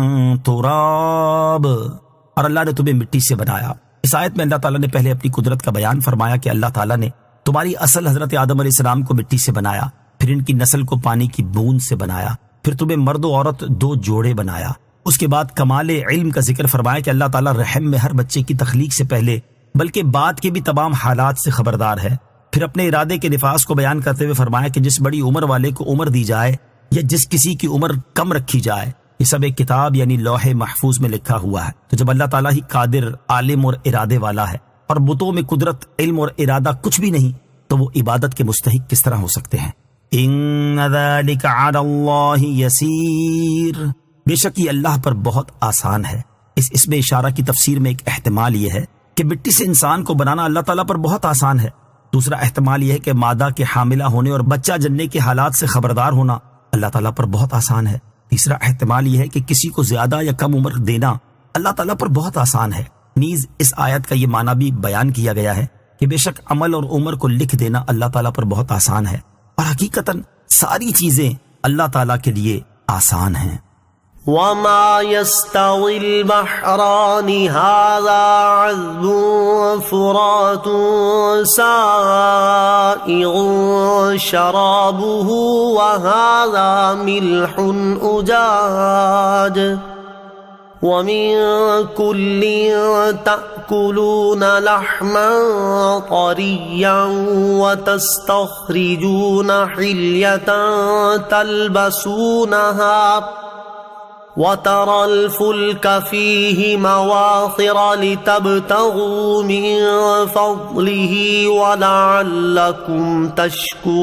تراب، اور اللہ نے تمہیں مٹی سے بنایا۔ اس آیت میں اللہ تعالیٰ نے پہلے اپنی قدرت کا بیان فرمایا کہ اللہ تعالیٰ نے تمہاری اصل حضرت آدم علیہ السلام کو مٹی سے بنایا، پھر ان کی نسل کو پانی کی بوند سے بنایا، پھر تمہیں مرد و عورت دو جوڑے بنایا۔ اس کے بعد کمال علم کا ذکر فرمایا کہ اللہ تعالیٰ رحم میں ہر بچے کی تخلیق سے پہلے بلکہ بعد کے بھی تمام حالات سے خبردار ہے۔ پھر اپنے ارادے کے نفاذ کو بیان کرتے ہوئے فرمایا کہ جس بڑی عمر والے کو عمر دی جائے یا جس کسی کی عمر کم رکھی جائے، یہ سب ایک کتاب یعنی لوح محفوظ میں لکھا ہوا ہے۔ تو جب اللہ تعالیٰ ہی قادر، عالم اور ارادے والا ہے اور بتوں میں قدرت، علم اور ارادہ کچھ بھی نہیں، تو وہ عبادت کے مستحق کس طرح ہو سکتے ہیں؟ ان ذلک علی اللہ یسیر، بے شک یہ اللہ پر بہت آسان ہے۔ اس میں اشارہ کی تفسیر میں ایک احتمال یہ ہے کہ مٹی سے انسان کو بنانا اللہ تعالیٰ پر بہت آسان ہے۔ دوسرا احتمال یہ ہے کہ مادہ کے حاملہ ہونے اور بچہ جننے کے حالات سے خبردار ہونا اللہ تعالیٰ پر بہت آسان ہے۔ تیسرا احتمال یہ ہے کہ کسی کو زیادہ یا کم عمر دینا اللہ تعالیٰ پر بہت آسان ہے۔ نیز اس آیت کا یہ معنی بھی بیان کیا گیا ہے کہ بے شک عمل اور عمر کو لکھ دینا اللہ تعالیٰ پر بہت آسان ہے، اور حقیقتاً ساری چیزیں اللہ تعالیٰ کے لیے آسان ہیں۔ وما يستوي البحران هذا عذب فرات سائغ شرابه وهذا ملح أجاج ومن كل تأكلون لحما طريا وتستخرجون حلية تلبسونها وَتَرَى الْفُلْكَ فِيهِ مَوَاخِرَ لِتَبْتَغُوا مِنْ فَضْلِهِ وَلَعَلَّكُمْ تَشْكُرُونَ۔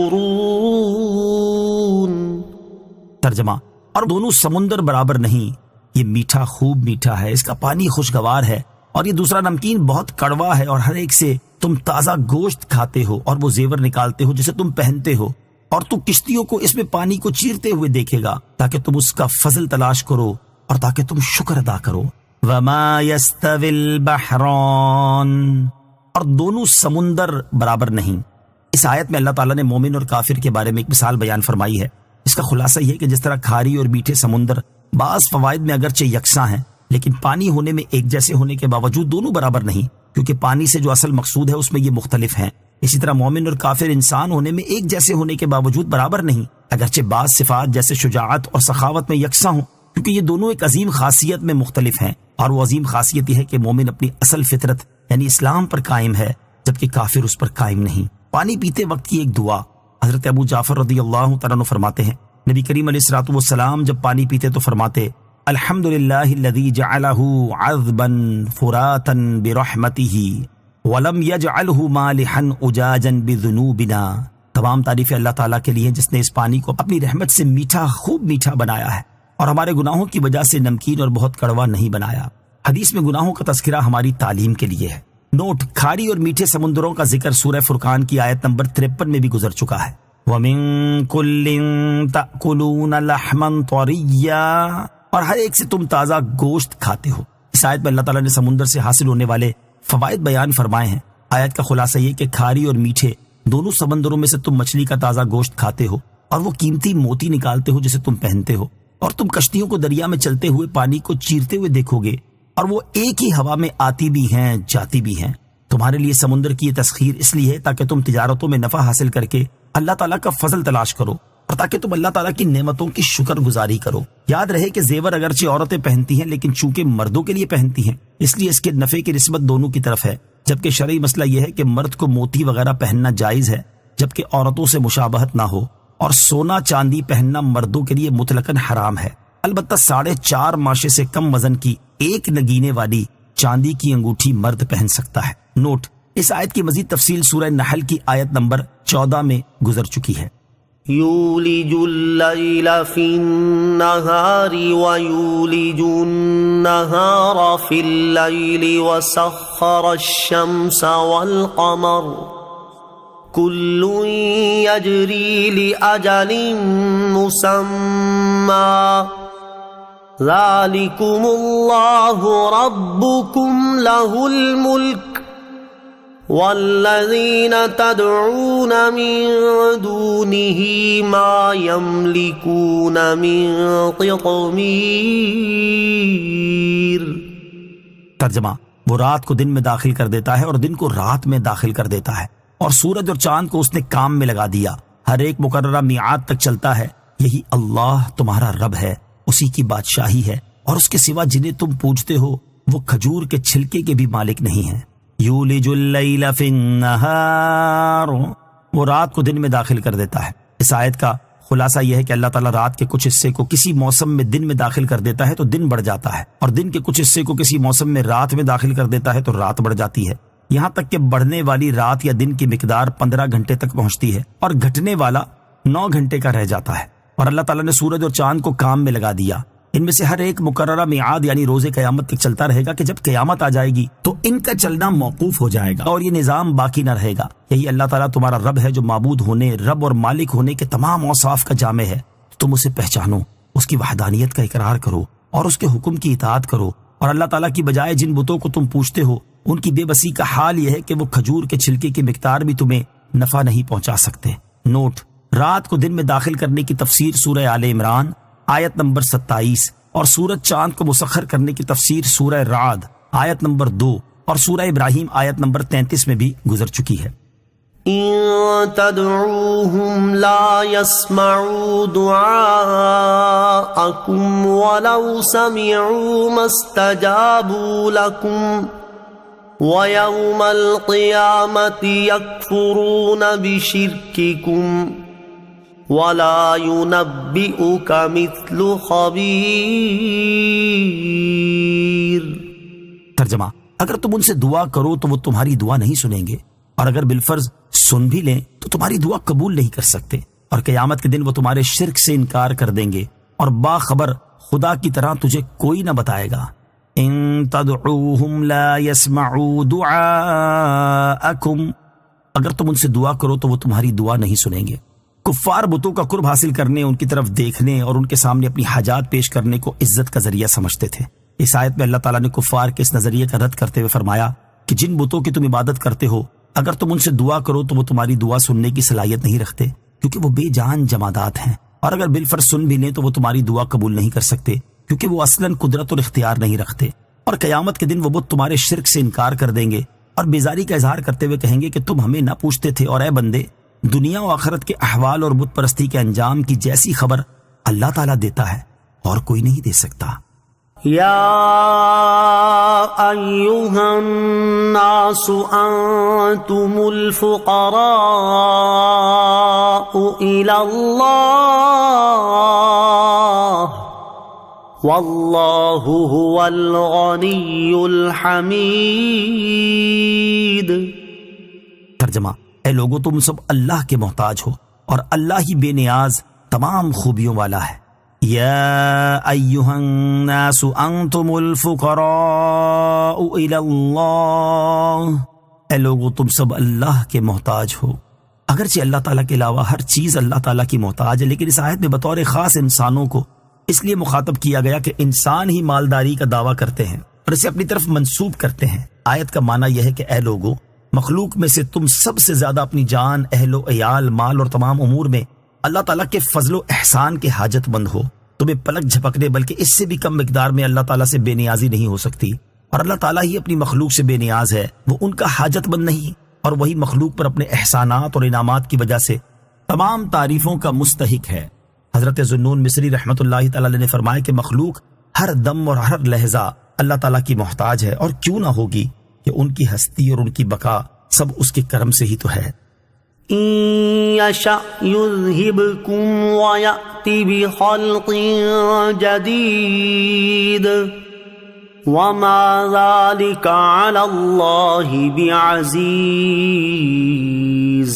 ترجمہ، اور دونوں سمندر برابر نہیں، یہ میٹھا خوب میٹھا ہے، اس کا پانی خوشگوار ہے، اور یہ دوسرا نمکین بہت کڑوا ہے، اور ہر ایک سے تم تازہ گوشت کھاتے ہو اور وہ زیور نکالتے ہو جسے تم پہنتے ہو، اور تو کشتیوں کو اس میں پانی کو چیرتے ہوئے دیکھے گا تاکہ تم اس کا فضل تلاش کرو اور تاکہ تم شکر ادا کرو۔ وما يستوي البحران، اور دونوں سمندر برابر نہیں۔ اس آیت میں اللہ تعالیٰ نے مومن اور کافر کے بارے میں ایک مثال بیان فرمائی ہے۔ اس کا خلاصہ یہ ہے کہ جس طرح کھاری اور میٹھے سمندر بعض فوائد میں اگرچہ یکساں ہیں، لیکن پانی ہونے میں ایک جیسے ہونے کے باوجود دونوں برابر نہیں، کیونکہ پانی سے جو اصل مقصود ہے اس میں یہ مختلف ہیں۔ اسی طرح مومن اور کافر انسان ہونے میں ایک جیسے ہونے کے باوجود برابر نہیں، اگرچہ بعض صفات جیسے شجاعت اور سخاوت میں یکساں ہوں، کیونکہ یہ دونوں ایک عظیم خاصیت میں مختلف ہیں، اور وہ عظیم خاصیت یہ ہے کہ مومن اپنی اصل فطرت یعنی اسلام پر قائم ہے، جبکہ کافر اس پر قائم نہیں۔ پانی پیتے وقت کی ایک دعا حضرت ابو جعفر رضی اللہ تعالیٰ عنہ فرماتے ہیں، نبی کریم علیہ الصلوۃ والسلام جب پانی پیتے تو فرماتے، الحمدللہ الذی جعلہ عذبا فراتا برحمتہ وَلَمْ يَجْعَلْهُ مَالِحًا أُجَاجًا بِذُنُوبِنَا، تمام تعریفیں اللہ تعالیٰ کے لیے جس نے اس پانی کو اپنی رحمت سے میٹھا خوب میٹھا بنایا ہے اور ہمارے گناہوں کی وجہ سے نمکین اور بہت کڑوا نہیں بنایا۔ حدیث میں گناہوں کا تذکرہ ہماری تعلیم کے لیے ہے۔ نوٹ، کھاری اور میٹھے سمندروں کا ذکر سورہ فرقان کی آیت نمبر 53 میں بھی گزر چکا ہے۔ وَمِن كُلٍّ تَأْكُلُونَ لَحْمًا طَرِيًّا، اور ہر ایک سے تم تازہ گوشت کھاتے ہو۔ اس آیت میں اللہ تعالیٰ نے سمندر سے حاصل ہونے والے فوائد بیان فرمائے ہیں۔ آیت کا خلاصہ یہ کہ کھاری اور میٹھے دونوں سمندروں میں سے تم مچھلی کا تازہ گوشت کھاتے ہو، اور وہ قیمتی موتی نکالتے ہو جسے تم پہنتے ہو، اور تم کشتیوں کو دریا میں چلتے ہوئے پانی کو چیرتے ہوئے دیکھو گے، اور وہ ایک ہی ہوا میں آتی بھی ہیں جاتی بھی ہیں۔ تمہارے لیے سمندر کی یہ تسخیر اس لیے ہے تاکہ تم تجارتوں میں نفع حاصل کر کے اللہ تعالیٰ کا فضل تلاش کرو، اور تاکہ تم اللہ تعالیٰ کی نعمتوں کی شکر گزاری کرو۔ یاد رہے کہ زیور اگرچہ عورتیں پہنتی ہیں لیکن چونکہ مردوں کے لیے پہنتی ہیں، اس لیے اس کے نفع کی نسبت دونوں کی طرف ہے، جبکہ شرعی مسئلہ یہ ہے کہ مرد کو موتی وغیرہ پہننا جائز ہے جبکہ عورتوں سے مشابہت نہ ہو، اور سونا چاندی پہننا مردوں کے لیے مطلقاً حرام ہے۔ البتہ 4.5 ماشے سے کم وزن کی ایک نگینے والی چاندی کی انگوٹھی مرد پہن سکتا ہے۔ نوٹ، اس آیت کی مزید تفصیل سورہ نحل کی آیت نمبر 14 میں گزر چکی ہے۔ یولج اللیل فی النہار ویولج النہار فی اللیل وسخر الشمس والقمر کل یجری لأجل مسمى ذالکم اللہ ربکم لہ الملک والذین تدعون من دونه ما يملكون من قطمیر۔ ترجمہ، وہ رات کو دن میں داخل کر دیتا ہے اور دن کو رات میں داخل کر دیتا ہے، اور سورج اور چاند کو اس نے کام میں لگا دیا، ہر ایک مقررہ میعاد تک چلتا ہے۔ یہی اللہ تمہارا رب ہے، اسی کی بادشاہی ہے، اور اس کے سوا جنہیں تم پوجتے ہو وہ کھجور کے چھلکے کے بھی مالک نہیں ہیں۔ یولج اللیل فی النہار، وہ رات کو دن میں داخل کر دیتا ہے۔ اس آیت کا خلاصہ یہ ہے کہ اللہ تعالیٰ رات کے کچھ حصے کو کسی موسم میں دن میں داخل کر دیتا ہے تو دن بڑھ جاتا ہے، اور دن کے کچھ حصے کو کسی موسم میں رات میں داخل کر دیتا ہے تو رات بڑھ جاتی ہے، یہاں تک کہ بڑھنے والی رات یا دن کی مقدار 15 گھنٹے تک پہنچتی ہے اور گھٹنے والا 9 گھنٹے کا رہ جاتا ہے۔ اور اللہ تعالیٰ نے سورج اور چاند کو کام میں لگا دیا، ان میں سے ہر ایک مقررہ میعاد یعنی روز قیامت تک چلتا رہے گا کہ جب قیامت آ جائے گی تو ان کا چلنا موقوف ہو جائے گا اور یہ نظام باقی نہ رہے گا۔ یہی اللہ تعالیٰ تمہارا رب ہے جو معبود ہونے، رب اور مالک ہونے کے تمام اوصاف کا جامع ہے۔ تم اسے پہچانو، اس کی وحدانیت کا اقرار کرو اور اس کے حکم کی اطاعت کرو، اور اللہ تعالیٰ کی بجائے جن بتوں کو تم پوجتے ہو ان کی بے بسی کا حال یہ ہے کہ وہ کھجور کے چھلکے کی مقدار بھی تمہیں نفع نہیں پہنچا سکتے۔ نوٹ: رات کو دن میں داخل کرنے کی تفسیر سورہ آل عمران آیت نمبر 27 اور سورج چاند کو مسخر کرنے کی تفسیر سورہ رعد آیت نمبر 2 اور سورہ ابراہیم آیت نمبر 33 میں بھی گزر چکی ہے۔ إن تدعوهم لا يسمعوا دعاءكم ولو سمعوا ما استجابوا لكم ويوم القيامة يكفرون بشرككم ولا ينبئك مثل خبير۔ ترجمہ: اگر تم ان سے دعا کرو تو وہ تمہاری دعا نہیں سنیں گے، اور اگر بالفرض سن بھی لیں تو تمہاری دعا قبول نہیں کر سکتے، اور قیامت کے دن وہ تمہارے شرک سے انکار کر دیں گے، اور باخبر خدا کی طرح تجھے کوئی نہ بتائے گا۔ ان تدعوهم لا يسمعوا دعاءكم، اگر تم ان سے دعا کرو تو وہ تمہاری دعا نہیں سنیں گے۔ کفار بتوں کا قرب حاصل کرنے، ان کی طرف دیکھنے اور ان کے سامنے اپنی حاجات پیش کرنے کو عزت کا ذریعہ سمجھتے تھے۔ اس آیت میں اللہ تعالیٰ نے کفار کے اس نظریے کا رد کرتے ہوئے فرمایا کہ جن بتوں کی تم عبادت کرتے ہو اگر تم ان سے دعا کرو تو وہ تمہاری دعا سننے کی صلاحیت نہیں رکھتے، کیونکہ وہ بے جان جمادات ہیں، اور اگر بالفرض سن بھی لیں تو وہ تمہاری دعا قبول نہیں کر سکتے، کیونکہ وہ اصلاً قدرت اور اختیار نہیں رکھتے، اور قیامت کے دن وہ بت تمہارے شرک سے انکار کر دیں گے اور بیزاری کا اظہار کرتے ہوئے کہیں گے کہ تم ہمیں نہ پوچھتے تھے، اور اے بندے، دنیا و آخرت کے احوال اور بت پرستی کے انجام کی جیسی خبر اللہ تعالیٰ دیتا ہے اور کوئی نہیں دے سکتا۔ یا ایہا الناس انتم الفقراء الی اللہ واللہ هو الغنی الحمید۔ ترجمہ: اے لوگو، تم سب اللہ کے محتاج ہو اور اللہ ہی بے نیاز تمام خوبیوں والا ہے۔ یا ایہا الناس انتم الفقراء الی اللہ، اے لوگو تم سب اللہ کے محتاج ہو۔ اگرچہ اللہ تعالیٰ کے علاوہ ہر چیز اللہ تعالیٰ کی محتاج ہے، لیکن اس آیت میں بطور خاص انسانوں کو اس لیے مخاطب کیا گیا کہ انسان ہی مالداری کا دعویٰ کرتے ہیں اور اسے اپنی طرف منسوب کرتے ہیں۔ آیت کا معنی یہ ہے کہ اے لوگو، مخلوق میں سے تم سب سے زیادہ اپنی جان، اہل و عیال، مال اور تمام امور میں اللہ تعالیٰ کے فضل و احسان کے حاجت مند ہو۔ تمہیں پلک جھپکنے بلکہ اس سے بھی کم مقدار میں اللہ تعالیٰ سے بے نیازی نہیں ہو سکتی، اور اللہ تعالیٰ ہی اپنی مخلوق سے بے نیاز ہے، وہ ان کا حاجت مند نہیں، اور وہی مخلوق پر اپنے احسانات اور انعامات کی وجہ سے تمام تعریفوں کا مستحق ہے۔ حضرت ذوالنون مصری رحمۃ اللہ تعالی نے فرمایا کہ مخلوق ہر دم اور ہر لہجہ اللہ تعالیٰ کی محتاج ہے، اور کیوں نہ ہوگی کہ ان کی ہستی اور ان کی بقا سب اس کے کرم سے ہی تو ہے۔ إن يشأ يذهبكم ويأتي بخلق جديد وما ذلك على الله بعزيز۔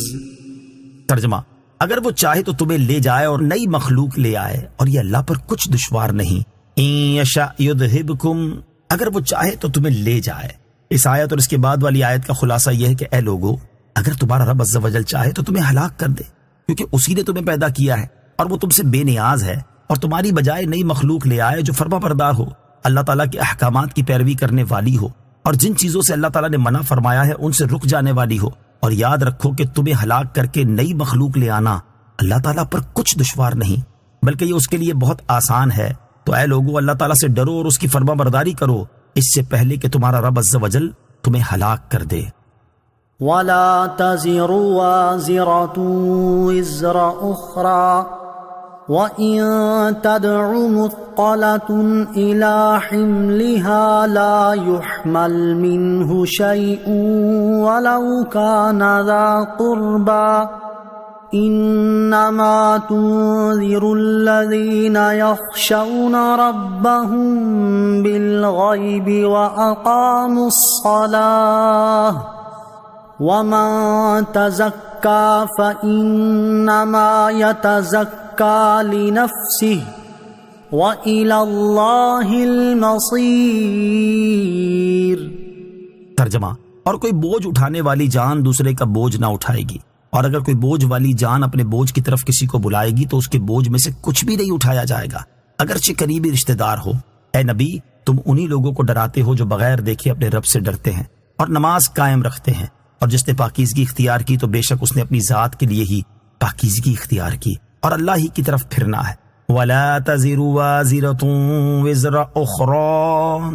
ترجمہ: اگر وہ چاہے تو تمہیں لے جائے اور نئی مخلوق لے آئے، اور یہ اللہ پر کچھ دشوار نہیں۔ إن يشأ يذهبكم، اگر وہ چاہے تو تمہیں لے جائے۔ اس آیت اور اس کے بعد والی آیت کا خلاصہ یہ ہے کہ اے لوگو، اگر تمہارا رب عز و جل چاہے تو تمہیں ہلاک کر دے، کیونکہ اسی نے تمہیں پیدا کیا ہے اور وہ تم سے بے نیاز ہے، اور تمہاری بجائے نئی مخلوق لے آئے جو فرما بردار ہو، اللہ تعالیٰ کے احکامات کی پیروی کرنے والی ہو، اور جن چیزوں سے اللہ تعالیٰ نے منع فرمایا ہے ان سے رک جانے والی ہو۔ اور یاد رکھو کہ تمہیں ہلاک کر کے نئی مخلوق لے آنا اللہ تعالیٰ پر کچھ دشوار نہیں، بلکہ یہ اس کے لیے بہت آسان ہے۔ تو اے لوگو، اللہ تعالیٰ سے ڈرو اور اس کی فرما برداری کرو اس سے پہلے کہ تمہارا رب عز و جل تمہیں ہلاک کر دے۔ ولا تزر وازرة وزر أخرى وإن تدع مثقلة إلى حملها لا يحمل منه شيء ولو كان ذا قربى انما تنذر الذین یخشون ربهم بالغیب واقاموا الصلاة ومن تزکا فانما یتزکا لنفسه وإلی اللہ المصیر۔ ترجمہ، اور کوئی بوجھ اٹھانے والی جان دوسرے کا بوجھ نہ اٹھائے گی، اور اگر کوئی بوجھ والی جان اپنے بوجھ کی طرف کسی کو بلائے گی تو اس کے بوجھ میں سے کچھ بھی نہیں اٹھایا جائے گا، اگرچہ قریبی رشتہ دار ہو۔ اے نبی، تم انہی لوگوں کو ڈراتے ہو جو بغیر دیکھے اپنے رب سے ڈرتے ہیں اور نماز قائم رکھتے ہیں، اور جس نے پاکیزگی اختیار کی تو بے شک اس نے اپنی ذات کے لیے ہی پاکیزگی اختیار کی، اور اللہ ہی کی طرف پھرنا ہے۔ وَلَا تَزِرُ وَازِرَةٌ وِزْرَ أُخْرَىٰ،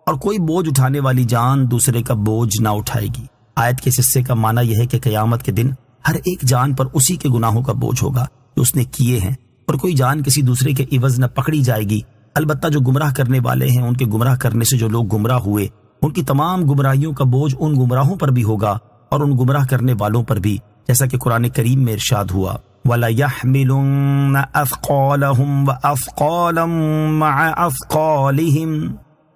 اور کوئی بوجھ اٹھانے والی جان دوسرے کا بوجھ نہ اٹھائے گی۔ آیت کے اس حصے کا معنی یہ ہے کہ قیامت کے دن ہر ایک جان پر اسی کے گناہوں کا بوجھ ہوگا جو اس نے کیے ہیں، اور کوئی جان کسی دوسرے کے عوض نہ پکڑی جائے گی، البتہ جو گمراہ کرنے والے ہیں ان کے گمراہ کرنے سے جو لوگ گمراہ ہوئے ان کی تمام گمراہیوں کا بوجھ ان گمراہوں پر بھی ہوگا اور ان گمراہ کرنے والوں پر بھی، جیسا کہ قرآن کریم میں ارشاد ہوا وَلَيَحْمِلُنَّ أَثْقَالَهُمْ وَأَثْقَالًا مَعَ أَثْقَالِهِمْ۔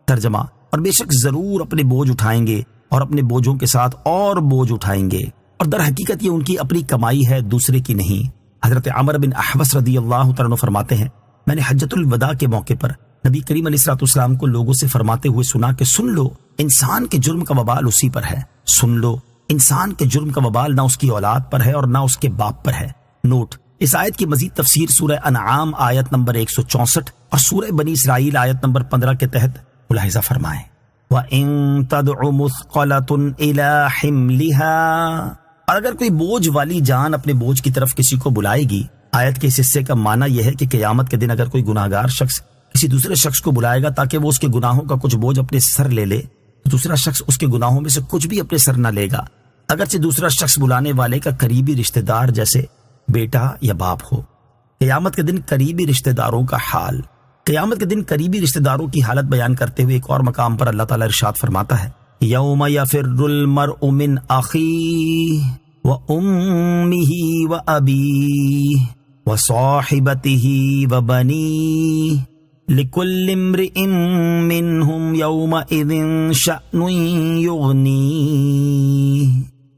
ترجمہ، اور بے شک ضرور اپنے بوجھ اٹھائیں گے اور اپنے بوجھوں کے ساتھ اور بوجھ اٹھائیں گے، اور در حقیقت یہ ان کی اپنی کمائی ہے، دوسرے کی نہیں۔ حضرت عمر بن احوص رضی اللہ تعالیٰ عنہ فرماتے ہیں، میں نے حجۃ الوداع کے موقع پر نبی کریم علیہ السلام کو لوگوں سے فرماتے ہوئے سنا کہ سن لو، انسان کے جرم کا وبال اسی پر ہے، سن لو، انسان کے جرم کا وبال نہ اس کی اولاد پر ہے اور نہ اس کے باپ پر ہے۔ نوٹ، اس آیت کی مزید تفسیر سورہ انعام آیت نمبر 164 اور سورہ بنی اسرائیل آیت نمبر 15 کے تحت ملاحظہ فرمائیں۔ وَإِن تَدْعُ مُثْقَلَةٌ إِلَى حِمْلِهَا، اور اگر کوئی بوجھ والی جان اپنے بوجھ کی طرف کسی کو بلائے گی۔ آیت کے اس حصے کا معنی یہ ہے کہ قیامت کے دن اگر کوئی گناہگار شخص کسی دوسرے شخص کو بلائے گا تاکہ وہ اس کے گناہوں کا کچھ بوجھ اپنے سر لے لے، تو دوسرا شخص اس کے گناہوں میں سے کچھ بھی اپنے سر نہ لے گا، اگرچہ دوسرا شخص بلانے والے کا قریبی رشتہ دار جیسے بیٹا یا باپ ہو۔ قیامت کے دن قریبی رشتہ داروں کا حال، قیامت کے دن قریبی رشتہ داروں کی حالت بیان کرتے ہوئے ایک اور مقام پر اللہ تعالیٰ ارشاد فرماتا ہے یوم یفر المرء من اخیہ وامہ وابیہ وصاحبتہ وبنیہ لکل امرئ منہم یومئذ شأن یغنیہ۔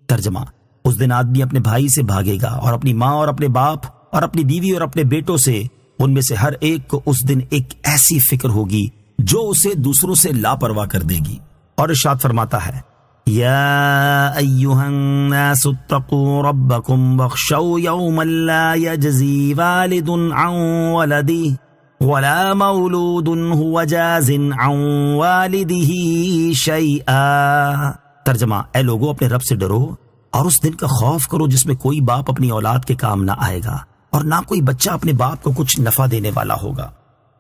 ترجمہ، اس دن آدمی اپنے بھائی سے بھاگے گا اور اپنی ماں اور اپنے باپ اور اپنی بیوی اور اپنے بیٹوں سے، ان میں سے ہر ایک کو اس دن ایک ایسی فکر ہوگی جو اسے دوسروں سے لاپرواہ کر دے گی۔ اور ارشاد فرماتا ہے یا ایھا الناس اتقوا ربکم واخشوا یوما لا یجزی والد عن ولدہ ولا مولود هو جاز عن والدہ شیئا۔ ترجمہ، اے لوگو اپنے رب سے ڈرو اور اس دن کا خوف کرو جس میں کوئی باپ اپنی اولاد کے کام نہ آئے گا اور نہ کوئی بچہ اپنے باپ کو کچھ نفع دینے والا ہوگا۔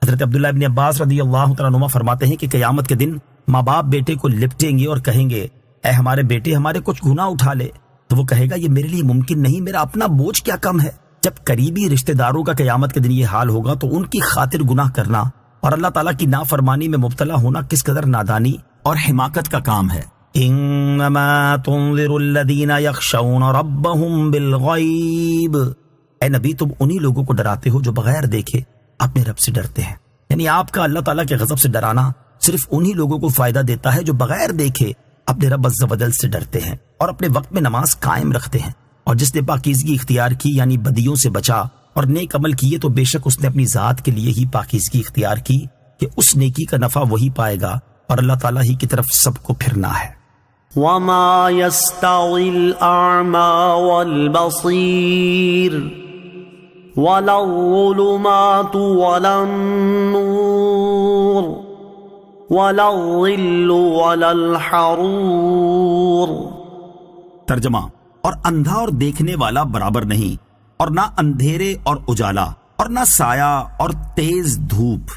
حضرت عبداللہ ابن عباس رضی اللہ تعالیٰ عنہ فرماتے ہیں کہ قیامت کے دن ماں باپ بیٹے کو لپٹیں گے اور کہیں گے اے ہمارے بیٹے ہمارے کچھ گناہ اٹھا لے، تو وہ کہے گا یہ میرے لیے ممکن نہیں، میرا اپنا بوجھ کیا کم ہے۔ جب قریبی رشتہ داروں کا قیامت کے دن یہ حال ہوگا تو ان کی خاطر گناہ کرنا اور اللہ تعالیٰ کی نافرمانی میں مبتلا ہونا کس قدر نادانی اور حماقت کا کام ہے۔ انما تنذر الذین یخشون ربهم بالغیب، اے نبی تم انہی لوگوں کو ڈراتے ہو جو بغیر دیکھے اپنے رب سے ڈرتے ہیں، یعنی آپ کا اللہ تعالیٰ کے غضب سے ڈرانا صرف انہی لوگوں کو فائدہ دیتا ہے جو بغیر دیکھے اپنے رب عز و جل سے ڈرتے ہیں اور اپنے وقت میں نماز قائم رکھتے ہیں، اور جس نے پاکیزگی اختیار کی یعنی بدیوں سے بچا اور نیک عمل کیے تو بے شک اس نے اپنی ذات کے لیے ہی پاکیزگی اختیار کی کہ اس نیکی کا نفع وہی پائے گا، اور اللہ تعالیٰ ہی کی طرف سب کو پھرنا ہے۔ وما يستوي الأعمى والبصير ولا الظلمات ولا النور ولا الظل ولا الحرور۔ ترجمہ، اور اندھا اور دیکھنے والا برابر نہیں، اور نہ اندھیرے اور اجالا، اور نہ سایہ اور تیز دھوپ۔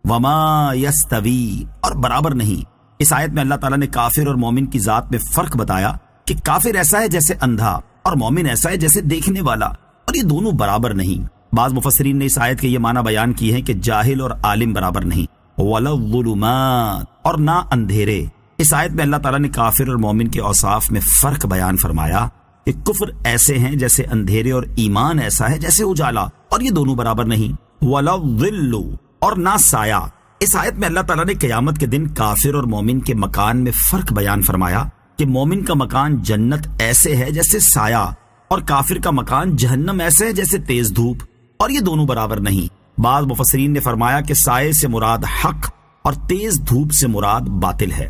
وما یستوی، اور برابر نہیں۔ اس آیت میں اللہ تعالیٰ نے کافر اور مومن کی ذات میں فرق بتایا کہ کافر ایسا ہے جیسے اندھا اور مومن ایسا ہے جیسے دیکھنے والا، اور یہ دونوں برابر نہیں۔ بعض مفسرین نے اس آیت کے یہ معنی بیان کیے ہیں کہ جاہل اور عالم برابر نہیں، ولا الظلمات، اور نہ اندھیرے۔ اس آیت میں اللہ تعالیٰ نے کافر اور مومن کے اوصاف میں فرق بیان فرمایا کہ کفر ایسے ہیں جیسے اندھیرے اور ایمان ایسا ہے جیسے اجالا، اور یہ دونوں برابر نہیں۔ وَلَا الظِّلُّ، اور نہ سایہ۔ اس آیت میں اللہ تعالیٰ نے قیامت کے دن کافر اور مومن کے مکان میں فرق بیان فرمایا کہ مومن کا مکان جنت ایسے ہے جیسے سایہ، اور کافر کا مکان جہنم ایسے ہے جیسے تیز دھوپ، اور یہ دونوں برابر نہیں۔ بعض مفسرین نے فرمایا کہ سائے سے مراد حق اور تیز دھوپ سے مراد باطل ہے۔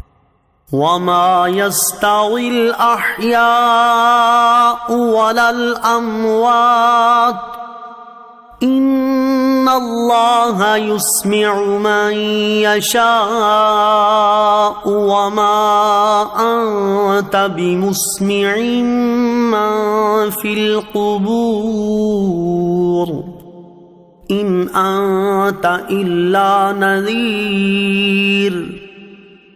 وما يستوي الأحياء ولا الأموات إن الله يسمع من يشاء وما أنت بمسمع من في القبور إن أنت إلا نذير۔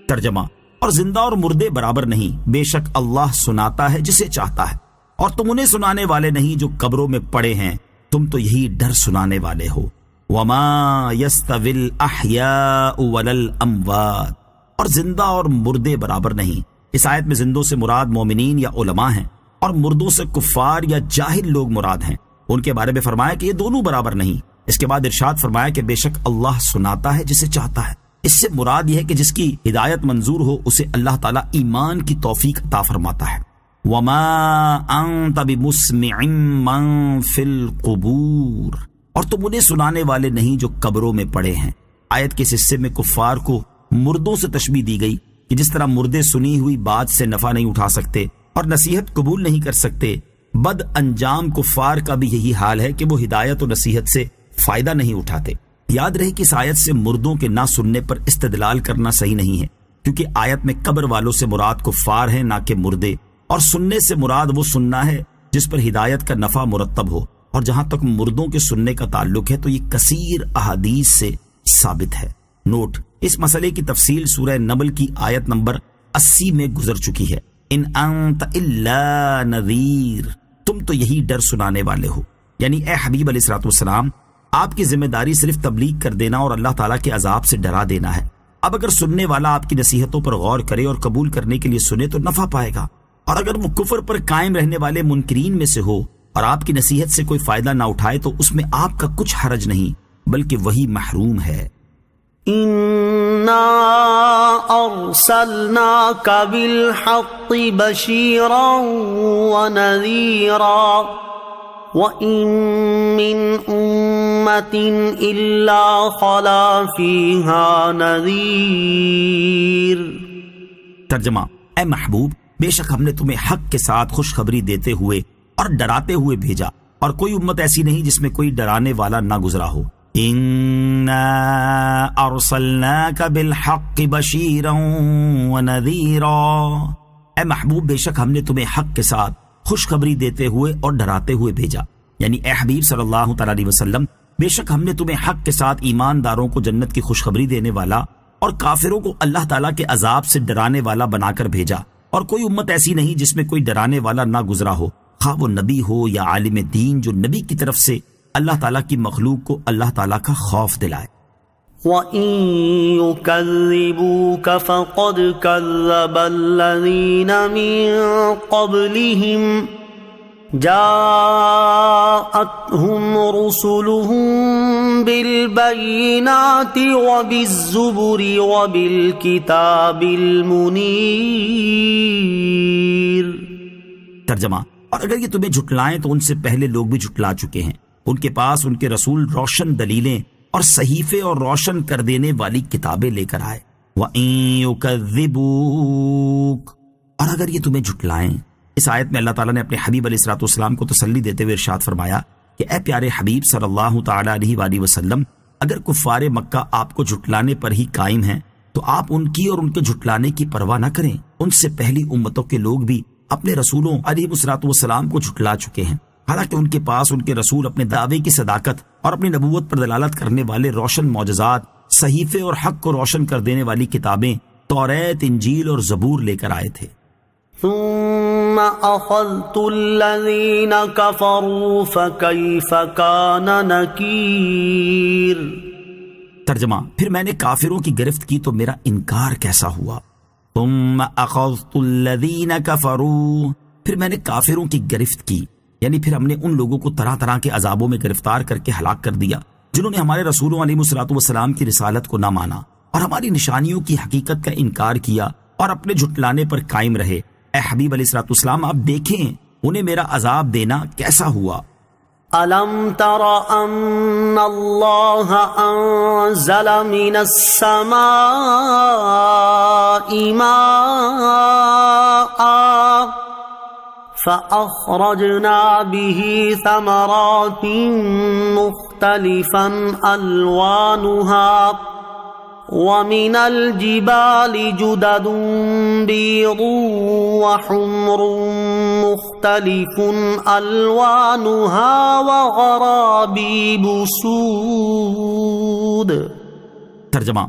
ترجمہ، اور زندہ اور مردے برابر نہیں، بے شک اللہ سناتا ہے جسے چاہتا ہے، اور تم انہیں سنانے والے نہیں جو قبروں میں پڑے ہیں، تم تو یہی ڈر سنانے والے ہو۔ وما يستوي الأحياء ولا الأموات، اور زندہ اور مردے برابر نہیں۔ اس آیت میں زندوں سے مراد مومنین یا علماء ہیں، اور مردوں سے کفار یا جاہل لوگ مراد ہیں۔ ان کے بارے میں فرمایا کہ یہ دونوں برابر نہیں۔ اس کے بعد ارشاد فرمایا کہ بے شک اللہ سناتا ہے جسے چاہتا ہے۔ اس سے مراد یہ ہے کہ جس کی ہدایت منظور ہو اسے اللہ تعالیٰ ایمان کی توفیق عطا فرماتا ہے۔ وما انت بمسمع من فی القبور، اور تم انہیں سنانے والے نہیں جو قبروں میں پڑے ہیں۔ آیت کے اس حصے میں کفار کو مردوں سے تشبیہ دی گئی کہ جس طرح مردے سنی ہوئی بات سے نفع نہیں اٹھا سکتے اور نصیحت قبول نہیں کر سکتے، بد انجام کفار کا بھی یہی حال ہے کہ وہ ہدایت و نصیحت سے فائدہ نہیں اٹھاتے۔ یاد رہے کہ اس آیت سے مردوں کے نہ سننے پر استدلال کرنا صحیح نہیں ہے، کیونکہ آیت میں قبر والوں سے مراد کفار ہیں نہ کہ مردے، اور سننے سے مراد وہ سننا ہے جس پر ہدایت کا نفع مرتب ہو، اور جہاں تک مردوں کے سننے کا تعلق ہے تو یہ کثیر احادیث سے ثابت ہے۔ نوٹ: اس مسئلے کی تفصیل سورہ نمل کی آیت نمبر 80 میں گزر چکی ہے۔ ان انت الا نذیر، تم تو یہی ڈر سنانے والے ہو، یعنی اے حبیب علیہ الصلوۃ والسلام، آپ کی ذمہ داری صرف تبلیغ کر دینا اور اللہ تعالیٰ کے عذاب سے ڈرا دینا ہے۔ اب اگر سننے والا آپ کی نصیحتوں پر غور کرے اور قبول کرنے کے لیے سنے تو نفع پائے گا، اور اگر وہ کفر پر قائم رہنے والے منکرین میں سے ہو اور آپ کی نصیحت سے کوئی فائدہ نہ اٹھائے تو اس میں آپ کا کچھ حرج نہیں، بلکہ وہی محروم ہے۔ إِنَّا أَرْسَلْنَاكَ بِالْحَقِّ بَشِيرًا وَنَذِيرًا وَإِن مِّنْ أُمَّةٍ إِلَّا خَلَا فِيهَا نَذِيرٌ۔ ترجمہ: اے محبوب، بے شک ہم نے تمہیں حق کے ساتھ خوشخبری دیتے ہوئے اور ڈراتے ہوئے بھیجا، اور کوئی امت ایسی نہیں جس میں کوئی ڈرانے والا نہ گزرا ہو۔ اِنَّا أَرْسَلْنَاكَ بِالْحَقِّ بَشِيرًا وَنَذِيرًا، اے محبوب، بے شک ہم نے تمہیں حق کے ساتھ خوشخبری دیتے ہوئے اور ڈراتے ہوئے بھیجا، یعنی اے حبیب صلی اللہ تعالیٰ علیہ وسلم، بے شک ہم نے تمہیں حق کے ساتھ ایمانداروں کو جنت کی خوشخبری دینے والا اور کافروں کو اللہ تعالیٰ کے عذاب سے ڈرانے والا بنا کر بھیجا، اور کوئی امت ایسی نہیں جس میں کوئی ڈرانے والا نہ گزرا ہو، خواہ وہ نبی ہو یا عالم دین جو نبی کی طرف سے اللہ تعالیٰ کی مخلوق کو اللہ تعالیٰ کا خوف دلائے۔ وَإِن يُكَذِّبُوكَ فَقَدْ كَذَّبَ الَّذِينَ مِن قَبْلِهِمْ جَاءَتْهُمْ رُسُلُهُم بِالْبَيِّنَاتِ وَبِالزُّبُرِ وَبِالْكِتَابِ الْمُنِيرِ۔ ترجمہ: اور اگر یہ تمہیں جھٹلائیں تو ان سے پہلے لوگ بھی جھٹلا چکے ہیں، ان کے پاس ان کے رسول روشن دلیلیں اور صحیفے اور روشن کر دینے والی کتابیں لے کر آئے۔ وَإِن يُكَذِّبُوكَ، اور اگر یہ تمہیں جھٹلائیں۔ اس آیت میں اللہ تعالیٰ نے اپنے حبیب علیہ الصلوۃ والسلام کو تسلی دیتے ہوئے ارشاد فرمایا کہ اے پیارے حبیب صلی اللہ تعالیٰ علیہ وآلہ وسلم، اگر کفار مکہ آپ کو جھٹلانے پر ہی قائم ہیں تو آپ ان کی اور ان کے جھٹلانے کی پرواہ نہ کریں۔ ان سے پہلی امتوں کے لوگ بھی اپنے رسولوں علیہ الصلوۃ والسلام کو جھٹلا چکے ہیں، حالانکہ ان کے پاس ان کے رسول اپنے دعوے کی صداقت اور اپنی نبوت پر دلالت کرنے والے روشن معجزات، صحیفے اور حق کو روشن کر دینے والی کتابیں توریت، انجیل اور زبور لے کر آئے تھے۔ ثم أخذت الذين كفروا فكيف كان نكير۔ ترجمہ: پھر میں نے کافروں کی گرفت کی تو میرا انکار کیسا ہوا۔ ثم اخذت الذين كفروا، پھر میں نے کافروں کی گرفت کی، یعنی پھر ہم نے ان لوگوں کو طرح طرح کے عذابوں میں گرفتار کر کے ہلاک کر دیا جنہوں نے ہمارے رسولوں علیہ الصلوۃ والسلام کی رسالت کو نہ مانا اور ہماری نشانیوں کی حقیقت کا انکار کیا اور اپنے جھٹلانے پر قائم رہے۔ اے حبیب علیہ الصلوۃ والسلام، آپ دیکھیں انہیں میرا عذاب دینا کیسا ہوا۔ أَلَمْ تَرَ أَنَّ اللَّهَ أَنزَلَ مِنَ السَّمَاءِ مَاءً فَأَخْرَجْنَا بِهِ ثَمَرَاتٍ مُخْتَلِفًا أَلْوَانُهَا وَمِنَ الْجِبَالِ جُدَدٌ بِيضٌ وَحُمْرٌ مُخْتَلِفٌ أَلْوَانُهَا وَغَرَابِيبُ سُودٌ۔ ترجمہ،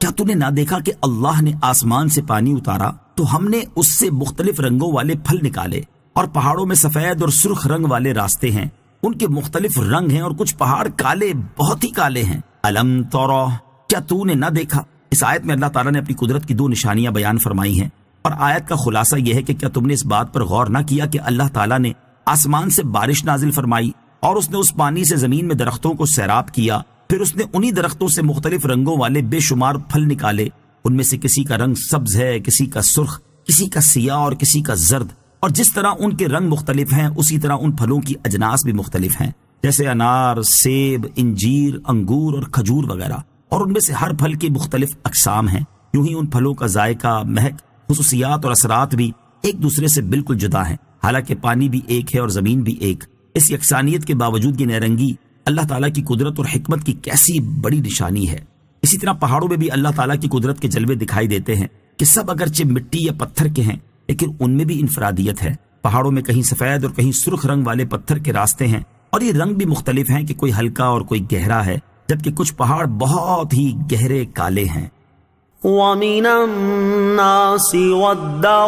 کیا تو نے نہ دیکھا کہ اللہ نے آسمان سے پانی اتارا تو ہم نے اس سے مختلف رنگوں والے پھل نکالے، اور پہاڑوں میں سفید اور سرخ رنگ والے راستے ہیں، ان کے مختلف رنگ ہیں، اور کچھ پہاڑ کالے، بہت ہی کالے ہیں۔ الم ترى، کیا تو نے نہ دیکھا؟ اس آیت میں اللہ تعالیٰ نے اپنی قدرت کی 2 نشانیاں بیان فرمائی ہیں، اور آیت کا خلاصہ یہ ہے کہ کیا تم نے اس بات پر غور نہ کیا کہ اللہ تعالیٰ نے آسمان سے بارش نازل فرمائی اور اس نے اس پانی سے زمین میں درختوں کو سیراب کیا، پھر اس نے انہی درختوں سے مختلف رنگوں والے بے شمار پھل نکالے، ان میں سے کسی کا رنگ سبز ہے، کسی کا سرخ، کسی کا سیاہ اور کسی کا زرد، اور جس طرح ان کے رنگ مختلف ہیں اسی طرح ان پھلوں کی اجناس بھی مختلف ہیں، جیسے انار، سیب، انجیر، انگور اور کھجور وغیرہ، اور ان میں سے ہر پھل کی مختلف اقسام ہیں۔ یوں ہی ان پھلوں کا ذائقہ، مہک، خصوصیات اور اثرات بھی ایک دوسرے سے بالکل جدا ہیں، حالانکہ پانی بھی ایک ہے اور زمین بھی ایک۔ اس یکسانیت کے باوجود یہ نرنگی اللہ تعالیٰ کی قدرت اور حکمت کی کیسی بڑی نشانی ہے۔ اسی طرح پہاڑوں میں بھی اللہ تعالیٰ کی قدرت کے جلوے دکھائی دیتے ہیں کہ سب اگرچہ مٹی یا پتھر کے ہیں لیکن ان میں بھی انفرادیت ہے۔ پہاڑوں میں کہیں سفید اور کہیں سرخ رنگ والے پتھر کے راستے ہیں، اور یہ رنگ بھی مختلف ہیں کہ کوئی ہلکا اور کوئی گہرا ہے، جبکہ کچھ پہاڑ بہت ہی گہرے کالے ہیں۔ وَمِنَ النَّاسِ وَالدَّوَابِّ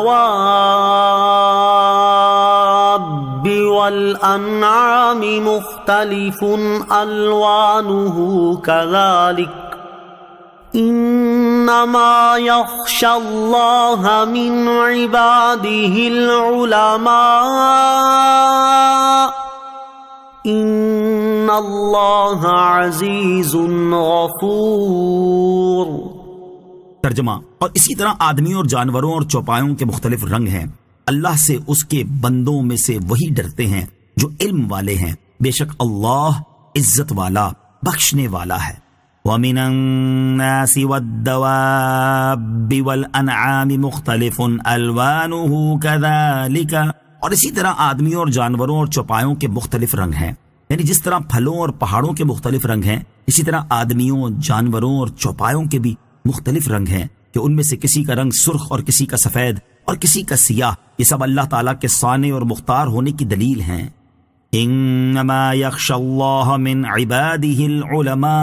وَالْأَنْعَامِ مُخْتَلِفٌ أَلْوَانُهُ كَذَلِكَ إِنَّمَا يَخْشَى اللَّهَ مِنْ عِبَادِهِ الْعُلَمَاءُ إِنَّ اللَّهَ عَزِيزٌ غَفُورٌ۔ ترجمہ، اور اسی طرح آدمیوں اور جانوروں اور چوپایوں کے مختلف رنگ ہیں، اللہ سے اس کے بندوں میں سے وہی ڈرتے ہیں جو علم والے ہیں، بے شک اللہ عزت والا، بخشنے والا ہے۔ وَمِنَ النَّاسِ وَالدَّوَابِّ وَالْأَنْعَامِ مُخْتَلِفٌ أَلْوَانُهُ كَذَلِكَ، اور اسی طرح آدمیوں اور جانوروں اور چوپایوں کے مختلف رنگ ہیں، یعنی جس طرح پھلوں اور پہاڑوں کے مختلف رنگ ہیں اسی طرح آدمیوں، جانوروں اور چوپایوں کے بھی مختلف رنگ ہیں کہ ان میں سے کسی کا رنگ سرخ اور کسی کا سفید اور کسی کا سیاہ۔ یہ سب اللہ تعالیٰ کے صانع اور مختار ہونے کی دلیل ہیں۔ انما یخشی اللہ من عبادہ العلماء،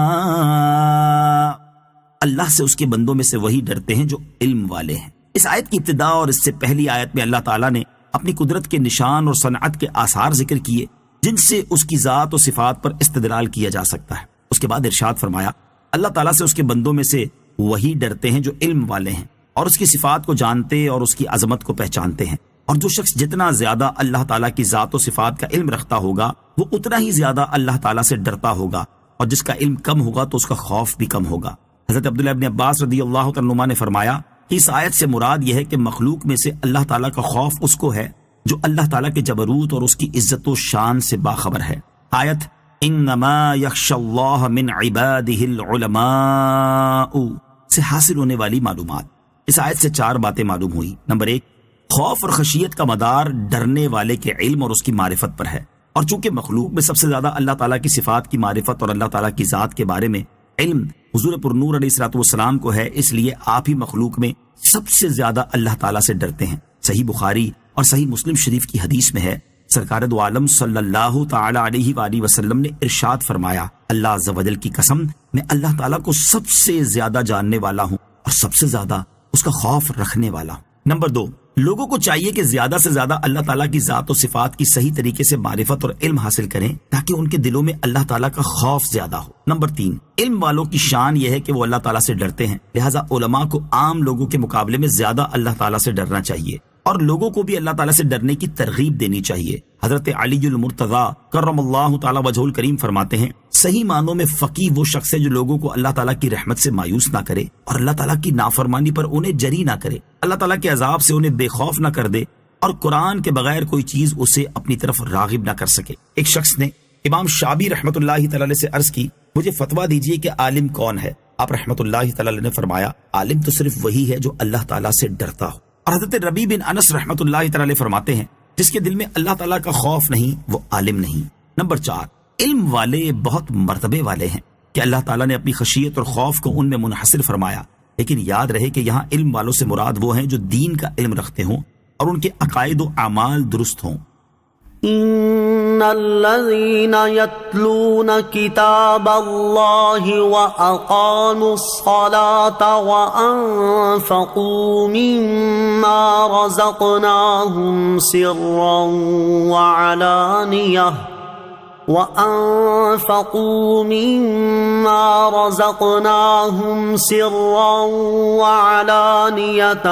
اللہ سے اس کے بندوں میں سے وہی ڈرتے ہیں جو علم والے ہیں۔ اس آیت کی ابتدا اور اس سے پہلی آیت میں اللہ تعالیٰ نے اپنی قدرت کے نشان اور صنعت کے آثار ذکر کیے جن سے اس کی ذات و صفات پر استدلال کیا جا سکتا ہے۔ اس کے بعد ارشاد فرمایا، اللہ تعالیٰ سے اس کے بندوں میں سے وہی ڈرتے ہیں جو علم والے ہیں اور اس کی صفات کو جانتے اور اس کی عظمت کو پہچانتے ہیں، اور جو شخص جتنا زیادہ اللہ تعالیٰ کی ذات و صفات کا علم رکھتا ہوگا وہ اتنا ہی زیادہ اللہ تعالیٰ سے ڈرتا ہوگا، اور جس کا علم کم ہوگا تو اس کا خوف بھی کم ہوگا۔ حضرت عبداللہ ابن عباس رضی اللہ عنہما نے فرمایا کہ اس آیت سے مراد یہ ہے کہ مخلوق میں سے اللہ تعالیٰ کا خوف اس کو ہے جو اللہ تعالیٰ کے جبروت اور اس کی عزت و شان سے باخبر ہے۔ آیت انما یخشی اللہ من عبادہ العلماء سے حاصل ہونے والی معلومات۔ اس آیت سے 4 باتیں معلوم ہوئی۔ نمبر 1، خوف اور خشیت کا مدار ڈرنے والے کے علم اور اس کی معرفت پر ہے، اور چونکہ مخلوق میں سب سے زیادہ اللہ تعالیٰ کی صفات کی معرفت اور اللہ تعالیٰ کی ذات کے بارے میں علم حضور پرنور علیہ الصلوۃ والسلام کو ہے، اس لیے آپ ہی مخلوق میں سب سے زیادہ اللہ تعالیٰ سے ڈرتے ہیں۔ صحیح بخاری اور صحیح مسلم شریف کی حدیث میں ہے، سرکار دو عالم صلی اللہ تعالی علیہ وآلہ وسلم نے ارشاد فرمایا، اللہ عز و جل کی قسم، میں اللہ تعالیٰ کو سب سے زیادہ جاننے والا ہوں اور سب سے زیادہ اس کا خوف رکھنے والا ہوں۔ نمبر 2، لوگوں کو چاہیے کہ زیادہ سے زیادہ اللہ تعالیٰ کی ذات و صفات کی صحیح طریقے سے معرفت اور علم حاصل کریں تاکہ ان کے دلوں میں اللہ تعالیٰ کا خوف زیادہ ہو۔ نمبر 3، علم والوں کی شان یہ ہے کہ وہ اللہ تعالیٰ سے ڈرتے ہیں، لہٰذا علماء کو عام لوگوں کے مقابلے میں زیادہ اللہ تعالیٰ سے ڈرنا چاہیے۔ اور لوگوں کو بھی اللہ تعالیٰ سے ڈرنے کی ترغیب دینی چاہیے۔ حضرت علی المرتضیٰ کرم اللہ تعالیٰ وجہہ الکریم فرماتے ہیں، صحیح معنوں میں فقیہ وہ شخص ہے جو لوگوں کو اللہ تعالیٰ کی رحمت سے مایوس نہ کرے اور اللہ تعالیٰ کی نافرمانی پر انہیں جری نہ کرے، اللہ تعالیٰ کے عذاب سے انہیں بے خوف نہ کر دے اور قرآن کے بغیر کوئی چیز اسے اپنی طرف راغب نہ کر سکے۔ ایک شخص نے امام شعبی رحمۃ اللہ تعالی علیہ سے عرض کی، مجھے فتویٰ دیجیے کہ عالم کون ہے؟ آپ رحمۃ اللہ تعالی علیہ نے فرمایا، عالم تو صرف وہی ہے جو اللہ تعالیٰ سے ڈرتا ہو۔ اور حضرت ربیع بن انس رحمۃ اللہ تعالی علیہ فرماتے ہیں، جس کے دل میں اللہ تعالیٰ کا خوف نہیں وہ عالم نہیں۔ نمبر 4، علم والے بہت مرتبے والے ہیں کہ اللہ تعالیٰ نے اپنی خشیت اور خوف کو ان میں منحصر فرمایا، لیکن یاد رہے کہ یہاں علم والوں سے مراد وہ ہیں جو دین کا علم رکھتے ہوں اور ان کے عقائد و اعمال درست ہوں۔ ان الذين يتلون كتاب الله واقاموا الصلاة وانفقوا مما رزقناهم سرا وعلانية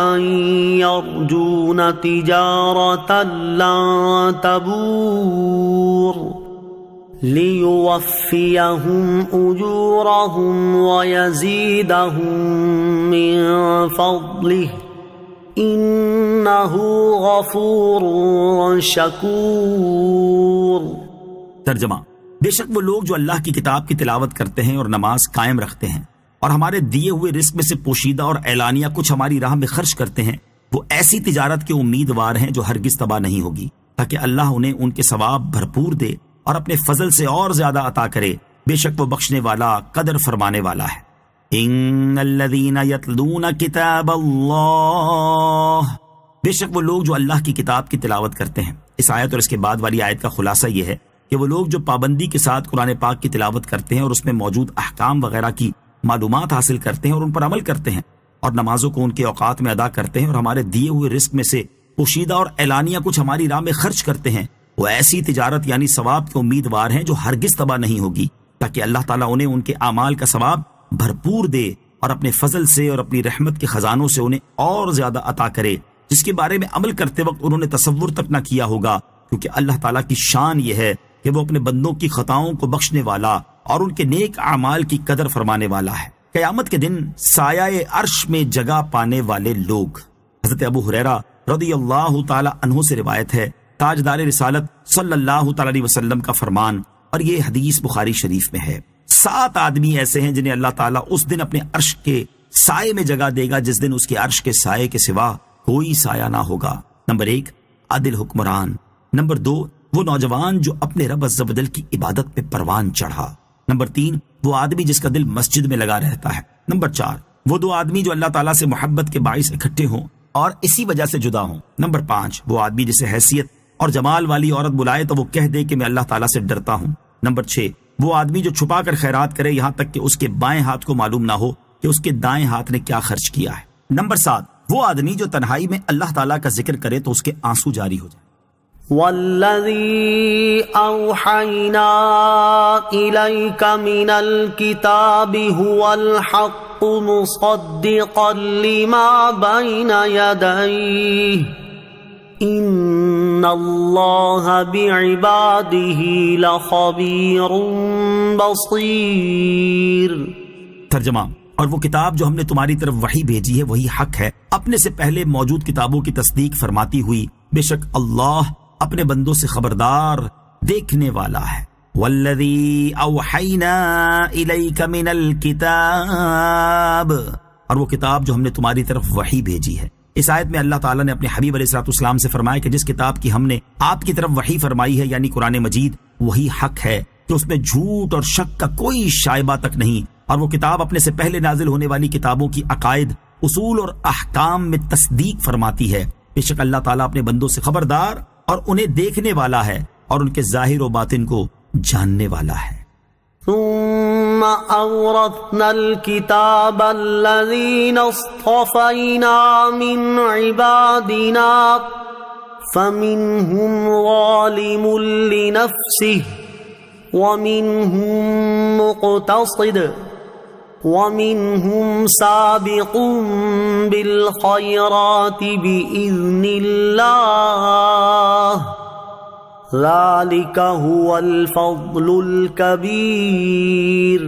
يرجون تجارة لن تبور ليوفيهم أجورهم ويزيدهم من فضله إنه غفور شكور۔ ترجمہ، بے شک وہ لوگ جو اللہ کی کتاب کی تلاوت کرتے ہیں اور نماز قائم رکھتے ہیں اور ہمارے دیے ہوئے رزق میں سے پوشیدہ اور اعلانیہ کچھ ہماری راہ میں خرچ کرتے ہیں، وہ ایسی تجارت کے امیدوار ہیں جو ہرگز تباہ نہیں ہوگی، تاکہ اللہ انہیں ان کے ثواب بھرپور دے اور اپنے فضل سے اور زیادہ عطا کرے۔ بے شک وہ بخشنے والا قدر فرمانے والا ہے۔ ان الذین یتلون کتاب اللہ، بے شک وہ لوگ جو اللہ کی کتاب کی تلاوت کرتے ہیں۔ اس آیت اور اس کے بعد والی آیت کا خلاصہ یہ ہے کہ وہ لوگ جو پابندی کے ساتھ قرآن پاک کی تلاوت کرتے ہیں اور اس میں موجود احکام وغیرہ کی معلومات حاصل کرتے ہیں اور ان پر عمل کرتے ہیں اور نمازوں کو ان کے اوقات میں ادا کرتے ہیں اور ہمارے دیے ہوئے رزق میں سے پوشیدہ اور اعلانیہ کچھ ہماری راہ میں خرچ کرتے ہیں، وہ ایسی تجارت یعنی ثواب کے امیدوار ہیں جو ہرگز تباہ نہیں ہوگی، تاکہ اللہ تعالیٰ انہیں ان کے اعمال کا ثواب بھرپور دے اور اپنے فضل سے اور اپنی رحمت کے خزانوں سے انہیں اور زیادہ عطا کرے، جس کے بارے میں عمل کرتے وقت انہوں نے تصور تک نہ کیا ہوگا، کیونکہ اللہ تعالیٰ کی شان یہ ہے کہ وہ اپنے بندوں کی خطاؤں کو بخشنے والا اور ان کے نیک اعمال کی قدر فرمانے والا ہے۔ قیامت کے دن سایہ عرش میں جگہ پانے والے لوگ۔ حضرت ابو ہریرہ رضی اللہ تعالی عنہ سے روایت ہے، تاجدار رسالت صلی اللہ تعالی علیہ وسلم کا فرمان، اور یہ حدیث بخاری شریف میں ہے، 7 آدمی ایسے ہیں جنہیں اللہ تعالیٰ اس دن اپنے عرش کے سائے میں جگہ دے گا جس دن اس کے عرش کے سائے کے سوا کوئی سایہ نہ ہوگا۔ نمبر 1، عادل حکمران۔ نمبر 2، وہ نوجوان جو اپنے رب عز و جل کی عبادت پہ پروان چڑھا۔ نمبر 3، وہ آدمی جس کا دل مسجد میں لگا رہتا ہے۔ نمبر 4، وہ 2 آدمی جو اللہ تعالیٰ سے محبت کے باعث اکٹھے ہوں اور اسی وجہ سے جدا ہوں۔ نمبر 5، وہ آدمی جسے حیثیت اور جمال والی عورت بلائے تو وہ کہہ دے کہ میں اللہ تعالیٰ سے ڈرتا ہوں۔ نمبر 6، وہ آدمی جو چھپا کر خیرات کرے یہاں تک کہ اس کے بائیں ہاتھ کو معلوم نہ ہو کہ اس کے دائیں ہاتھ نے کیا خرچ کیا ہے۔ نمبر 7، وہ آدمی جو تنہائی میں اللہ تعالیٰ کا ذکر کرے تو اس کے آنسو جاری ہو جائے۔ والذی اوحینا الیک من الکتاب هو الحق مصدقا لما بین یدیہ ان اللہ بعبادہ لخبیر بصیر۔ ترجمہ، اور وہ کتاب جو ہم نے تمہاری طرف وحی بھیجی ہے وہی حق ہے، اپنے سے پہلے موجود کتابوں کی تصدیق فرماتی ہوئی، بے شک اللہ اپنے بندوں سے خبردار دیکھنے والا ہے۔ والذی اوحینا الیک من الکتاب، اور وہ کتاب جو ہم نے تمہاری طرف وحی بھیجی ہے۔ اس آیت میں اللہ تعالیٰ نے اپنے حبیب علیہ الصلوۃ والسلام سے فرمایا کہ جس کتاب کی ہم نے آپ کی طرف وحی فرمائی ہے یعنی قرآن مجید، وہی حق ہے کہ اس میں جھوٹ اور شک کا کوئی شائبہ تک نہیں، اور وہ کتاب اپنے سے پہلے نازل ہونے والی کتابوں کی عقائد، اصول اور احکام میں تصدیق فرماتی ہے۔ بے شک اللہ تعالیٰ اپنے بندوں سے خبردار اور انہیں دیکھنے والا ہے اور ان کے ظاہر و باطن کو جاننے والا ہے۔ ثم اورثنا الكتاب الذين اصطفينا من عبادنا فمنهم ظالم لنفسه ومنهم مقتصد ومنهم سابق بالخيرات بإذن الله ذلك هو الفضل الكبير۔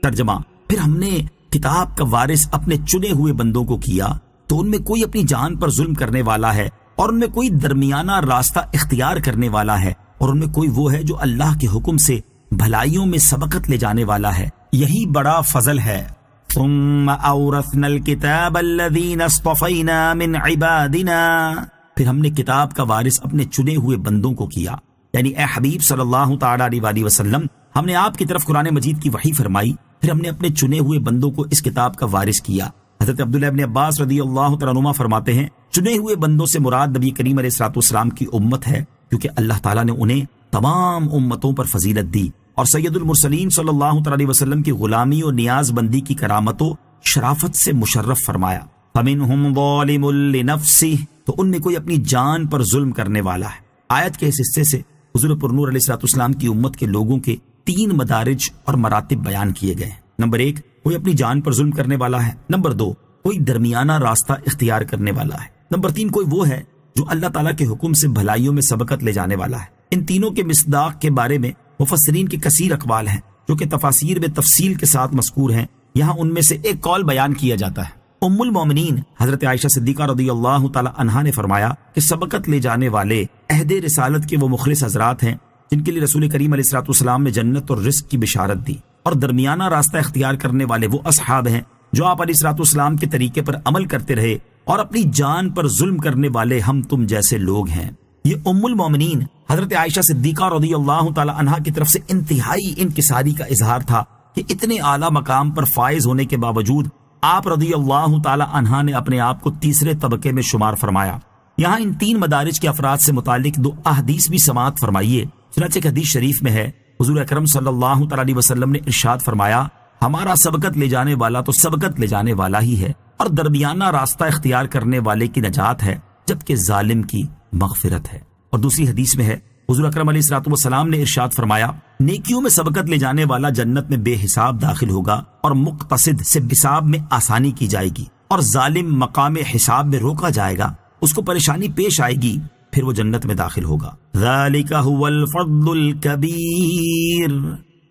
ترجمہ، پھر ہم نے کتاب کا وارث اپنے چنے ہوئے بندوں کو کیا تو ان میں کوئی اپنی جان پر ظلم کرنے والا ہے اور ان میں کوئی درمیانہ راستہ اختیار کرنے والا ہے اور ان میں کوئی وہ ہے جو اللہ کے حکم سے بھلائیوں میں سبقت لے جانے والا ہے، یہی بڑا فضل ہے۔ ثم اورثنا الكتاب الذين اصطفينا من عبادنا، پھر ہم نے کتاب کا وارث اپنے چنے ہوئے بندوں کو کیا، یعنی اے حبیب صلی اللہ تعالی علیہ وسلم، ہم نے آپ کی طرف قرآن مجید کی وحی فرمائی، پھر ہم نے اپنے چنے ہوئے بندوں کو اس کتاب کا وارث کیا۔ حضرت عبداللہ ابن عباس رضی اللہ تعالیٰ عنہما فرماتے ہیں، چنے ہوئے بندوں سے مراد نبی کریم علیہ الصلوۃ والسلام کی امت ہے، کیونکہ اللہ تعالیٰ نے انہیں تمام امتوں پر فضیلت دی اور سید المرسلین صلی اللہ علیہ وسلم کی غلامی اور نیاز بندی کی کرامت و شرافت سے مشرف فرمایا۔ فَمِنْهُمْ ظَالِمٌ لِنَفْسِهِ، تو ان میں کوئی اپنی جان پر ظلم کرنے والا ہے۔ آیت کے اس حصے سے حضور پرنور علیہ الصلوۃ والسلام کی امت کے لوگوں کے 3 مدارج اور مراتب بیان کیے گئے ہیں۔ نمبر 1، کوئی اپنی جان پر ظلم کرنے والا ہے۔ نمبر 2، کوئی درمیانہ راستہ اختیار کرنے والا ہے۔ نمبر 3، کوئی وہ ہے جو اللہ تعالیٰ کے حکم سے بھلائیوں میں سبقت لے جانے والا ہے۔ ان تینوں کے مصداق کے بارے میں مفسرین کے کثیر اقوال ہیں جو کہ تفاسیر میں تفصیل کے ساتھ مذکور ہیں، یہاں ان میں سے ایک قول بیان کیا جاتا ہے۔ ام المومنین حضرت عائشہ صدیقہ رضی اللہ تعالی عنہا نے فرمایا کہ سبقت لے جانے والے عہد رسالت کے وہ مخلص حضرات ہیں جن کے لیے رسول کریم علیہ الصلوۃ والسلام نے جنت اور رزق کی بشارت دی، اور درمیانہ راستہ اختیار کرنے والے وہ اصحاب ہیں جو آپ علیہ الصلوۃ والسلام کے طریقے پر عمل کرتے رہے اور اپنی جان پر ظلم کرنے والے ہم تم جیسے لوگ ہیں۔ یہ ام المومنین حضرت عائشہ صدیقہ رضی اللہ تعالی عنہا کی طرف سے انتہائی انکساری کا اظہار تھا کہ اتنے اعلیٰ مقام پر فائز ہونے کے باوجود آپ رضی اللہ تعالی عنہا نے اپنے آپ کو تیسرے طبقے میں شمار فرمایا۔ یہاں ان 3 مدارج کے افراد سے متعلق 2 احادیث بھی سماعت فرمائیے۔ چنانچہ ایک حدیث شریف میں ہے، حضور اکرم صلی اللہ تعالی علیہ وسلم نے ارشاد فرمایا، ہمارا سبقت لے جانے والا تو سبقت لے جانے والا ہی ہے، اور درمیانہ راستہ اختیار کرنے والے کی نجات ہے، جبکہ ظالم کی مغفرت ہے۔ اور دوسری حدیث میں ہے، حضور اکرم علیہ الصلوۃ والسلام نے ارشاد فرمایا، نیکیوں میں سبقت لے جانے والا جنت میں بے حساب داخل ہوگا اور مقتصد سے حساب میں آسانی کی جائے گی، اور ظالم مقام حساب میں روکا جائے گا، اس کو پریشانی پیش آئے گی، پھر وہ جنت میں داخل ہوگا۔ ذالک هو الفضل الکبیر،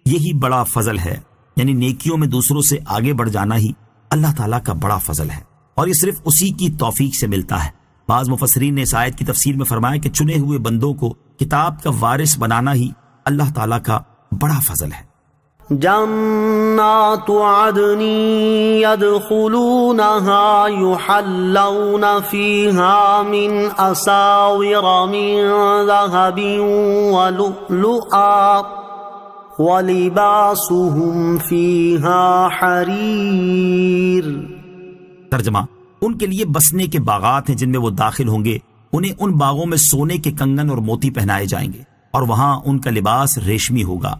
یہی بڑا فضل ہے، یعنی نیکیوں میں دوسروں سے آگے بڑھ جانا ہی اللہ تعالیٰ کا بڑا فضل ہے، اور یہ صرف اسی کی توفیق سے ملتا ہے۔ بعض مفسرین نے اس آیت کی تفسیر میں فرمایا کہ چنے ہوئے بندوں کو کتاب کا وارث بنانا ہی اللہ تعالیٰ کا بڑا فضل ہے۔ جنات عدن يدخلونها يحلون فيها من أساور من ذهب ولؤلؤا وَلِبَاسُهُمْ فِيهَا حَرِيرٌ۔ ترجمہ، ان کے لیے بسنے کے باغات ہیں جن میں وہ داخل ہوں گے، انہیں ان باغوں میں سونے کے کنگن اور موتی پہنائے جائیں گے، اور وہاں ان کا لباس ریشمی ہوگا۔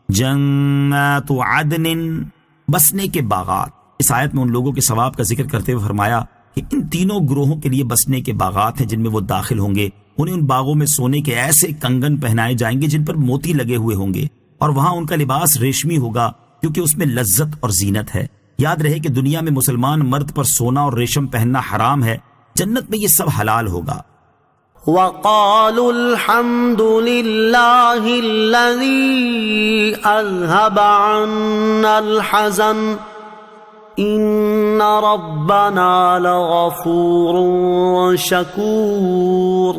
جنات عدن، بسنے کے باغات۔ اس آیت میں ان لوگوں کے ثواب کا ذکر کرتے ہوئے فرمایا کہ ان تینوں گروہوں کے لیے بسنے کے باغات ہیں جن میں وہ داخل ہوں گے، انہیں ان باغوں میں سونے کے ایسے کنگن پہنائے جائیں گے جن پر موتی لگے ہوئے ہوں گے، اور وہاں ان کا لباس ریشمی ہوگا کیونکہ اس میں لذت اور زینت ہے۔ یاد رہے کہ دنیا میں مسلمان مرد پر سونا اور ریشم پہننا حرام ہے، جنت میں یہ سب حلال ہوگا۔ وَقَالُوا الْحَمْدُ لِلَّهِ الَّذِي أَذْهَبَ عَنَّا الْحَزَنَ إِنَّ رَبَّنَا لَغَفُورٌ شَكُورٌ۔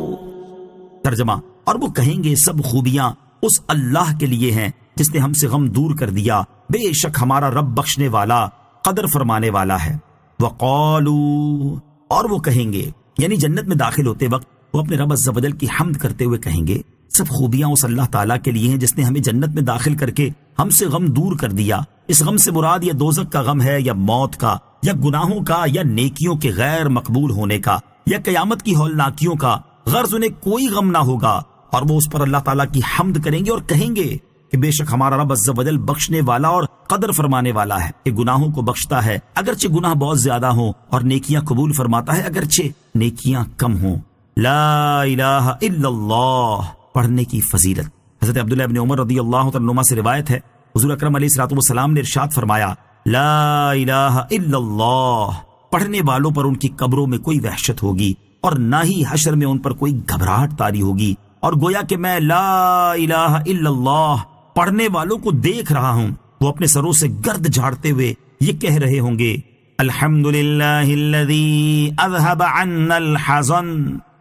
ترجمہ، اور وہ کہیں گے سب خوبیاں اس اللہ کے لیے ہیں جس نے ہم سے غم دور کر دیا، بے شک ہمارا رب بخشنے والا قدر فرمانے والا ہے۔ وقالوا، اور وہ کہیں گے، یعنی جنت میں داخل ہوتے وقت وہ اپنے رب عز و جل کی حمد کرتے ہوئے کہیں گے، سب خوبیاں اس اللہ تعالیٰ کے لیے ہیں جس نے ہمیں جنت میں داخل کر کے ہم سے غم دور کر دیا۔ اس غم سے مراد یا دوزخ کا غم ہے، یا موت کا، یا گناہوں کا، یا نیکیوں کے غیر مقبول ہونے کا، یا قیامت کی ہولناکیوں کا۔ غرض انہیں کوئی غم نہ ہوگا، اور وہ اس پر اللہ تعالیٰ کی حمد کریں گے اور کہیں گے کہ بے شک ہمارا رب عز و جل بخشنے والا اور قدر فرمانے والا ہے، کہ گناہوں کو بخشتا ہے اگرچہ گناہ بہت زیادہ ہوں، اور نیکیاں قبول فرماتا ہے اگرچہ نیکیاں کم ہوں۔ لا الہ الا اللہ پڑھنے کی فضیلت۔ حضرت عبداللہ ابن عمر رضی اللہ عنہ سے روایت ہے، حضور اکرم علیہ الصلوۃ والسلام نے ارشاد فرمایا، لا الہ الا اللہ پڑھنے والوں پر ان کی قبروں میں کوئی وحشت ہوگی اور نہ ہی حشر میں ان پر کوئی گھبراہٹ طاری ہوگی، اور گویا کہ میں لا الہ الا اللہ پڑھنے والوں کو دیکھ رہا ہوں، وہ اپنے سروں سے گرد جھاڑتے ہوئے یہ کہہ رہے ہوں گے الحمدللہ الذی اذھب عنا الحزن۔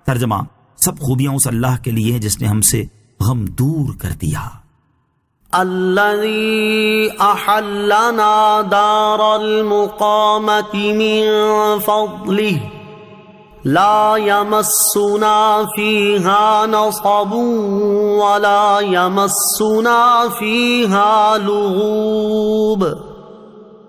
ترجمہ، سب خوبیاں اس اللہ کے لیے ہیں جس نے ہم سے غم دور کر دیا۔ الذي أحلنا دار المقامة من فضله لا يمسنا فيها نصب ولا يمسنا فيها لغوب۔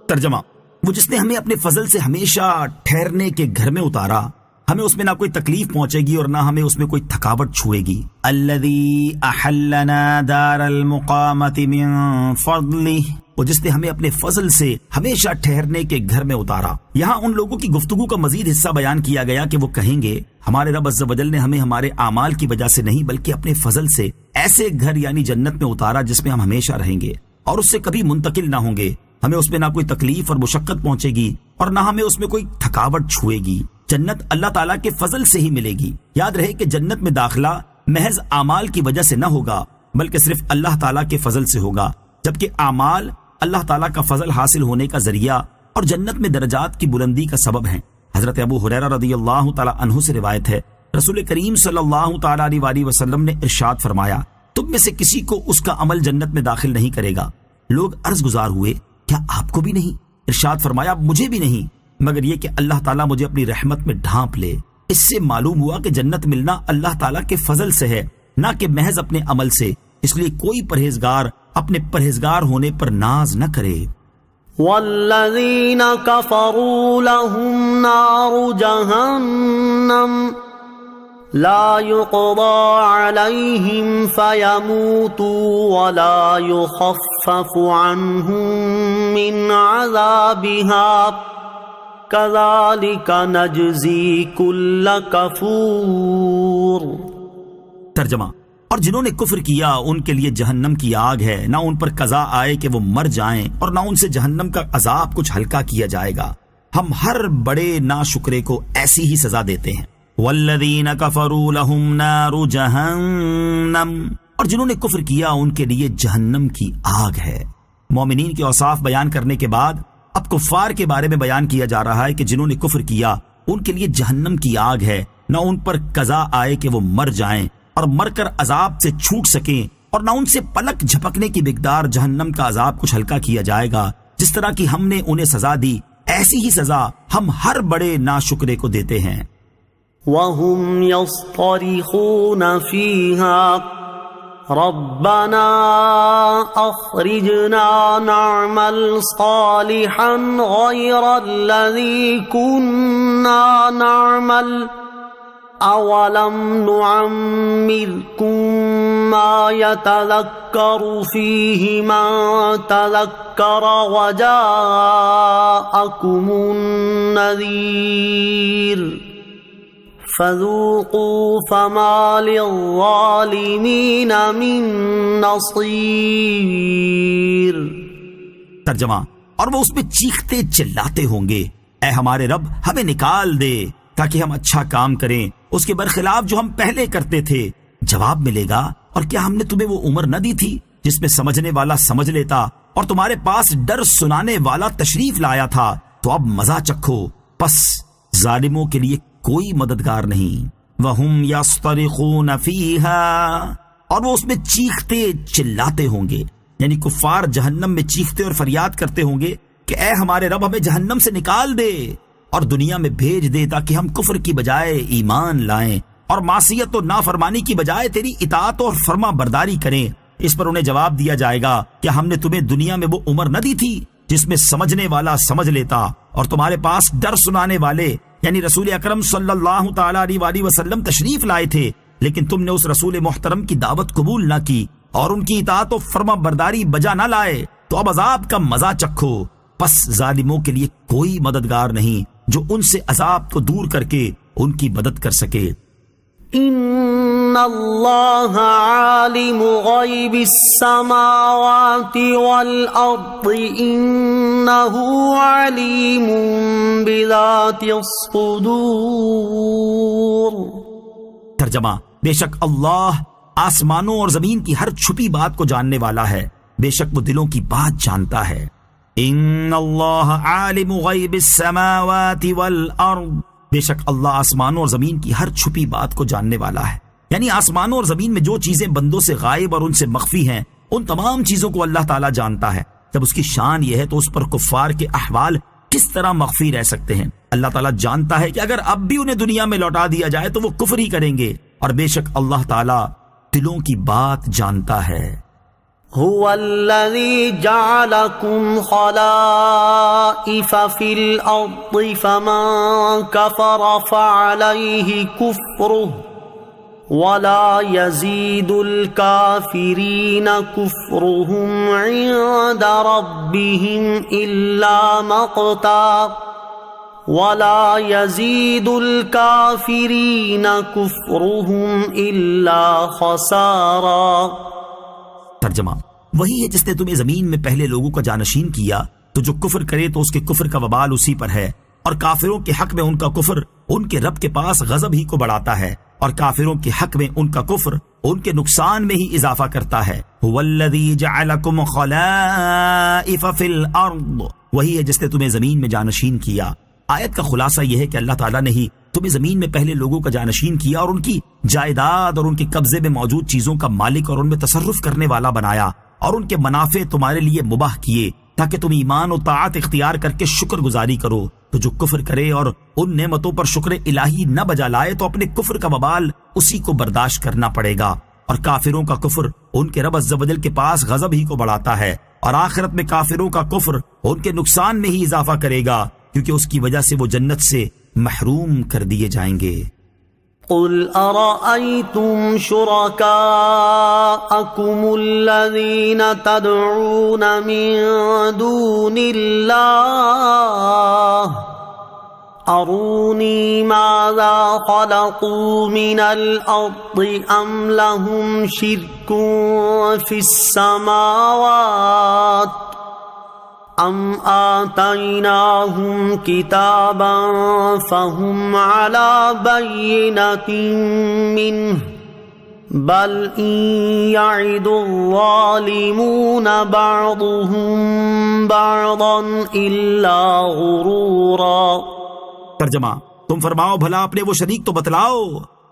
ترجمہ، وہ جس نے ہمیں اپنے فضل سے ہمیشہ ٹھہرنے کے گھر میں اتارا، ہمیں اس میں نہ کوئی تکلیف پہنچے گی اور نہ ہمیں اس میں کوئی تھکاوٹ چھوئے گی۔ الذی احلنا دار المقامۃ من فضلہ، وہ جس نے ہمیں اپنے فضل سے ہمیشہ ٹھہرنے کے گھر میں اتارا۔ یہاں ان لوگوں کی گفتگو کا مزید حصہ بیان کیا گیا کہ وہ کہیں گے ہمارے رب عز و جل نے ہمیں ہمارے اعمال کی وجہ سے نہیں بلکہ اپنے فضل سے ایسے گھر یعنی جنت میں اتارا جس میں ہم ہمیشہ رہیں گے اور اس سے کبھی منتقل نہ ہوں گے، ہمیں اس میں نہ کوئی تکلیف اور مشقت پہنچے گی اور نہ ہمیں اس میں کوئی تھکاوٹ چھوئے گی۔ جنت اللہ تعالیٰ کے فضل سے ہی ملے گی۔ یاد رہے کہ جنت میں داخلہ محض اعمال کی وجہ سے نہ ہوگا بلکہ صرف اللہ تعالیٰ کے فضل سے ہوگا، جبکہ اعمال اللہ تعالیٰ کا فضل حاصل ہونے کا ذریعہ اور جنت میں درجات کی بلندی کا سبب ہیں۔ حضرت ابو ہریرہ رضی اللہ تعالیٰ عنہ سے روایت ہے، رسول کریم صلی اللہ تعالیٰ علیہ وسلم نے ارشاد فرمایا، تم میں سے کسی کو اس کا عمل جنت میں داخل نہیں کرے گا۔ لوگ عرض گزار ہوئے، کیا آپ کو بھی نہیں؟ ارشاد فرمایا، مجھے بھی نہیں، مگر یہ کہ اللہ تعالیٰ مجھے اپنی رحمت میں ڈھانپ لے۔ اس سے معلوم ہوا کہ جنت ملنا اللہ تعالیٰ کے فضل سے ہے، نہ کہ محض اپنے عمل سے، اس لیے کوئی پرہیزگار اپنے پرہیزگار ہونے پر ناز نہ کرے۔ والذین کفروا لهم نار جہنم لا يقضى عليهم فيموتوا ولا يخفف عنهم من عذابها كذلك نجزي كل كفور۔ ترجمہ، اور جنہوں نے کفر کیا ان کے لیے جہنم کی آگ ہے، نہ ان پر قضا آئے کہ وہ مر جائیں اور نہ ان سے جہنم کا عذاب کچھ ہلکا کیا جائے گا، ہم ہر بڑے ناشکرے کو ایسی ہی سزا دیتے ہیں۔ والذین کفروا لهم نار جہنم، اور جنہوں نے کفر کیا ان کے لیے جہنم کی آگ ہے۔ مومنین کے اوصاف بیان کرنے کے بعد اب کفار کے بارے میں بیان کیا جا رہا ہے کہ جنہوں نے کفر کیا ان کے لیے جہنم کی آگ ہے، نہ ان پر قضا آئے کہ وہ مر جائیں اور مر کر عذاب سے چھوٹ سکیں، اور نہ ان سے پلک جھپکنے کی مقدار جہنم کا عذاب کچھ ہلکا کیا جائے گا۔ جس طرح کی ہم نے انہیں سزا دی ایسی ہی سزا ہم ہر بڑے ناشکرے کو دیتے ہیں۔ وَهُمْ يَصْطَرِخُونَ فِيهَا رَبَّنَا أَخْرِجْنَا نَعْمَلْ صَالِحًا غَيْرَ الَّذِي كُنَّا نَعْمَلْ أَوَلَمْ نُعَمِّرْكُمْ مَا يَتَذَكَّرُ فِيهِ مَن تَذَكَّرَ وَجَاءَكُمُ النَّذِيرُ فَذُوقُوا فَمَا لِلظَّالِمِينَ مِن نَصِيرٍ۔ ترجمہ، اور وہ اس میں چیختے چلاتے ہوں گے، اے ہمارے رب ہمیں نکال دے تاکہ ہم اچھا کام کریں اس کے برخلاف جو ہم پہلے کرتے تھے۔ جواب ملے گا، اور کیا ہم نے تمہیں وہ عمر نہ دی تھی جس میں سمجھنے والا سمجھ لیتا اور تمہارے پاس ڈر سنانے والا تشریف لایا تھا؟ تو اب مزہ چکھو، پس ظالموں کے لیے کوئی مددگار نہیں۔ وَهُمْ يَصْطَرِخُونَ فِيهَا، اور وہ اس میں چیختے چلاتے ہوں گے، یعنی کفار جہنم میں چیختے اور فریاد کرتے ہوں گے کہ اے ہمارے رب ہمیں جہنم سے نکال دے اور دنیا میں بھیج دے تاکہ ہم کفر کی بجائے ایمان لائیں اور معصیت و نافرمانی کی بجائے تیری اطاعت اور فرما برداری کریں۔ اس پر انہیں جواب دیا جائے گا کہ ہم نے تمہیں دنیا میں وہ عمر نہ دی تھی جس میں سمجھنے والا سمجھ لیتا اور تمہارے پاس ڈر سنانے والے یعنی رسول اکرم صلی اللہ تعالیٰ علیہ وسلم تشریف لائے تھے، لیکن تم نے اس رسول محترم کی دعوت قبول نہ کی اور ان کی اطاعت و فرما برداری بجا نہ لائے، تو اب عذاب کا مزہ چکھو، پس ظالموں کے لیے کوئی مددگار نہیں جو ان سے عذاب کو دور کر کے ان کی مدد کر سکے۔ ان اللہ عالم غیب السماوات والارض انہ علیم بذات الصدور۔ ترجمہ، بے شک اللہ آسمانوں اور زمین کی ہر چھپی بات کو جاننے والا ہے، بے شک وہ دلوں کی بات جانتا ہے۔ ان اللہ عالم غیب السماوات والارض، بے شک اللہ آسمانوں اور زمین کی ہر چھپی بات کو جاننے والا ہے، یعنی آسمانوں اور زمین میں جو چیزیں بندوں سے غائب اور ان سے مخفی ہیں ان تمام چیزوں کو اللہ تعالیٰ جانتا ہے۔ جب اس کی شان یہ ہے تو اس پر کفار کے احوال کس طرح مخفی رہ سکتے ہیں؟ اللہ تعالیٰ جانتا ہے کہ اگر اب بھی انہیں دنیا میں لوٹا دیا جائے تو وہ کفر ہی کریں گے، اور بے شک اللہ تعالیٰ دلوں کی بات جانتا ہے۔ هو الذي جعلكم خلائف في الأرض فمن كفر فعليه كفره ولا يزيد الكافرين كفرهم عند ربهم إلا مقتا ولا يزيد الكافرين كفرهم إلا خسارا۔ ترجمہ، وہی ہے جس نے تمہیں زمین میں پہلے لوگوں کا جانشین کیا، تو جو کفر کرے تو اس کے کفر کا وبال اسی پر ہے، اور کافروں کے حق میں ان کا کفر ان کے رب کے پاس غضب ہی کو بڑھاتا ہے، اور کافروں کے حق میں ان کا کفر ان کے نقصان میں ہی اضافہ کرتا ہے۔ هو الذی جعلکم خلائف فی الارض، وہی ہے جس نے تمہیں زمین میں جانشین کیا۔ آیت کا خلاصہ یہ ہے کہ اللہ تعالیٰ نے ہی تمہیں زمین میں پہلے لوگوں کا جانشین کیا اور ان کی جائیداد اور ان کے قبضے میں موجود چیزوں کا مالک اور ان میں تصرف کرنے والا بنایا، اور ان کے منافع تمہارے لیے مباح کیے تاکہ تم ایمان و طاعت اختیار کر کے شکر گزاری کرو۔ تو جو کفر کرے اور ان نعمتوں پر شکر الہی نہ بجا لائے تو اپنے کفر کا وبال اسی کو برداشت کرنا پڑے گا، اور کافروں کا کفر ان کے رب عز و جل کے پاس غضب ہی کو بڑھاتا ہے، اور آخرت میں کافروں کا کفر ان کے نقصان میں ہی اضافہ کرے گا، کیونکہ اس کی وجہ سے وہ جنت سے محروم کر دیے جائیں گے۔ قل ارأيتم شركاءكم الذين تدعون من دون الله أروني ماذا خلقوا من الأرض أم لهم شرك في السماوات ام آتیناہم کتابا فہم علی بینۃ منہ بل ان یعد الظالمون بعضهم بعضا الا غرورا۔ ترجمہ، تم فرماؤ بھلا اپنے وہ شریک تو بتلاؤ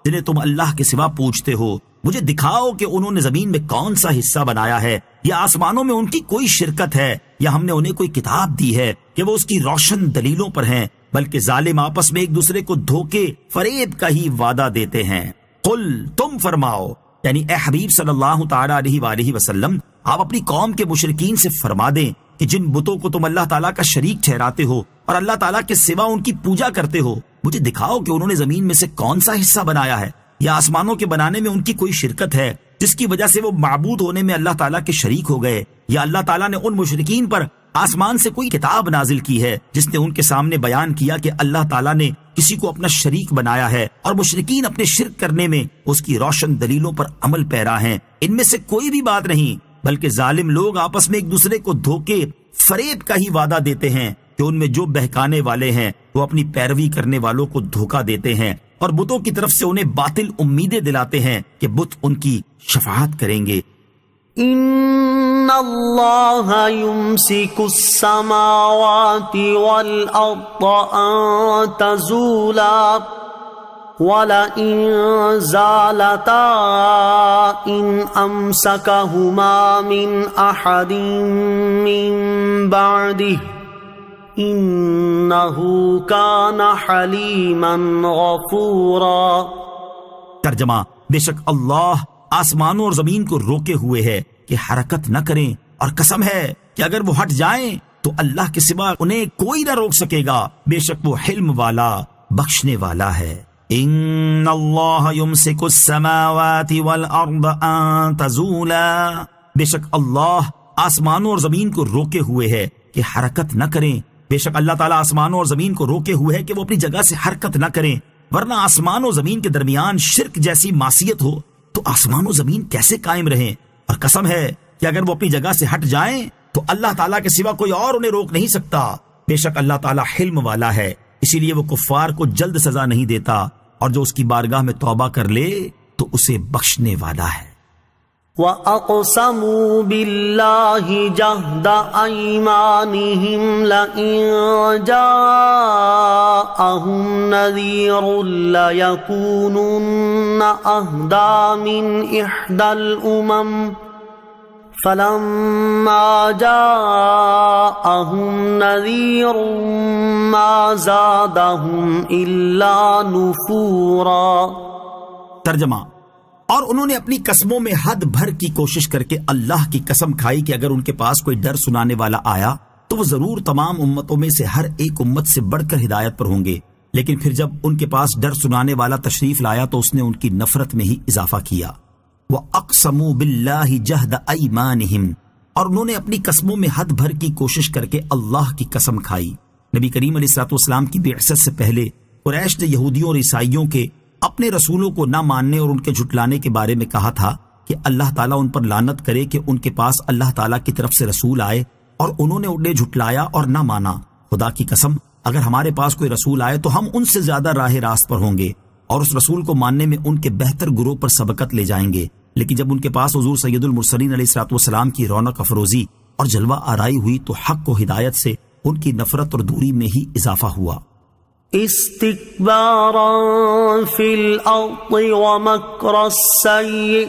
جنہیں تم اللہ کے سوا پوچھتے ہو، مجھے دکھاؤ کہ انہوں نے زمین میں کون سا حصہ بنایا ہے، یا آسمانوں میں ان کی کوئی شرکت ہے، یا ہم نے انہیں کوئی کتاب دی ہے کہ وہ اس کی روشن دلیلوں پر ہیں، بلکہ ظالم آپس میں ایک دوسرے کو دھوکے فریب کا ہی وعدہ دیتے ہیں۔ قل، تم فرماؤ، یعنی اے حبیب صلی اللہ تعالی علیہ وآلہ وسلم، آپ اپنی قوم کے مشرکین سے فرما دیں کہ جن بتوں کو تم اللہ تعالیٰ کا شریک ٹھہراتے ہو اور اللہ تعالیٰ کے سوا ان کی پوجا کرتے ہو، مجھے دکھاؤ کہ انہوں نے زمین میں سے کون سا حصہ بنایا ہے، یا آسمانوں کے بنانے میں ان کی کوئی شرکت ہے جس کی وجہ سے وہ معبود ہونے میں اللہ تعالیٰ کے شریک ہو گئے، یا اللہ تعالیٰ نے ان مشرکین پر آسمان سے کوئی کتاب نازل کی ہے جس نے ان کے سامنے بیان کیا کہ اللہ تعالیٰ نے کسی کو اپنا شریک بنایا ہے، اور مشرکین اپنے شرک کرنے میں اس کی روشن دلیلوں پر عمل پیرا ہیں۔ ان میں سے کوئی بھی بات نہیں، بلکہ ظالم لوگ آپس میں ایک دوسرے کو دھوکے فریب کا ہی وعدہ دیتے ہیں کہ ان میں جو بہکانے والے ہیں وہ اپنی پیروی کرنے والوں کو دھوکہ دیتے ہیں، اور بتوں کی طرف سے انہیں باطل امیدیں دلاتے ہیں کہ بت ان کی شفاعت کریں گے۔ ان اللہ یمسک السماوات والارض ان تزولا وَلَئِن زَالَتَا إِنْ أَمْسَكَهُمَا مِنْ أَحَدٍ مِّن بَعْدِهِ إِنَّهُ كَانَ حَلِيمًا غَفُورًا۔ ترجمہ، بے شک اللہ آسمانوں اور زمین کو روکے ہوئے ہے کہ حرکت نہ کریں، اور قسم ہے کہ اگر وہ ہٹ جائیں تو اللہ کے سوا انہیں کوئی نہ روک سکے گا، بے شک وہ حلم والا بخشنے والا ہے۔ ان اللہ یمسک السماوات والارض ان تزولا، بے شک اللہ آسمانوں اور زمین کو روکے ہوئے ہے کہ حرکت نہ کریں، بے شک اللہ تعالیٰ آسمانوں اور زمین کو روکے ہوئے ہے کہ وہ اپنی جگہ سے حرکت نہ کریں، ورنہ آسمان و زمین کے درمیان شرک جیسی معصیت ہو تو آسمان و زمین کیسے قائم رہیں؟ اور قسم ہے کہ اگر وہ اپنی جگہ سے ہٹ جائیں تو اللہ تعالیٰ کے سوا کوئی اور انہیں روک نہیں سکتا۔ بے شک اللہ تعالیٰ حلم والا ہے، اسی لیے وہ کفار کو جلد سزا نہیں دیتا، اور جو اس کی بارگاہ میں توبہ کر لے تو اسے بخشنے والا ہے۔ وَأَقْسَمُوا بِاللَّهِ جَهْدَ أَيْمَانِهِمْ لَئِن جَاءَهُمْ نَذِيرٌ لَيَكُونُنَّ أَهْدَىٰ مِنْ إِحْدَى الْأُمَمِ فَلَمَّا جَاءَهُمْ نَذِيرٌ مَا زَادَهُمْ إِلَّا نُفُورًا۔ ترجمہ: اور انہوں نے اپنی قسموں میں حد بھر کی کوشش کر کے اللہ کی قسم کھائی کہ اگر ان کے پاس کوئی ڈر سنانے والا آیا تو وہ ضرور تمام امتوں میں سے ہر ایک امت سے بڑھ کر ہدایت پر ہوں گے، لیکن پھر جب ان کے پاس ڈر سنانے والا تشریف لایا تو اس نے ان کی نفرت میں ہی اضافہ کیا۔ وَأَقْسَمُوا بِاللَّهِ جَهْدَ أَيْمَانِهِمْ، اور انہوں نے اپنی قسموں میں حد بھر کی کوشش کر کے اللہ کی قسم کھائی۔ نبی کریم علیہ الصلوۃ والسلام کی بعثت سے پہلے قریش نے یہودیوں اور عیسائیوں کے اپنے رسولوں کو نہ ماننے اور ان کے جھٹلانے کے بارے میں کہا تھا کہ اللہ تعالیٰ ان پر لعنت کرے کہ ان کے پاس اللہ تعالیٰ کی طرف سے رسول آئے اور انہوں نے انہیں جھٹلایا اور نہ مانا۔ خدا کی قسم اگر ہمارے پاس کوئی رسول آئے تو ہم ان سے زیادہ راہ راست پر ہوں گے اور اس رسول کو ماننے میں ان کے بہتر گروہ پر سبقت لے جائیں گے، لیکن جب ان کے پاس حضور سید المرسلین علیہ الصلوۃ والسلام کی رونق افروزی اور جلوہ آرائی ہوئی تو حق و ہدایت سے ان کی نفرت اور دوری میں ہی اضافہ ہوا۔ استكبارا في الأرض ومكر السيء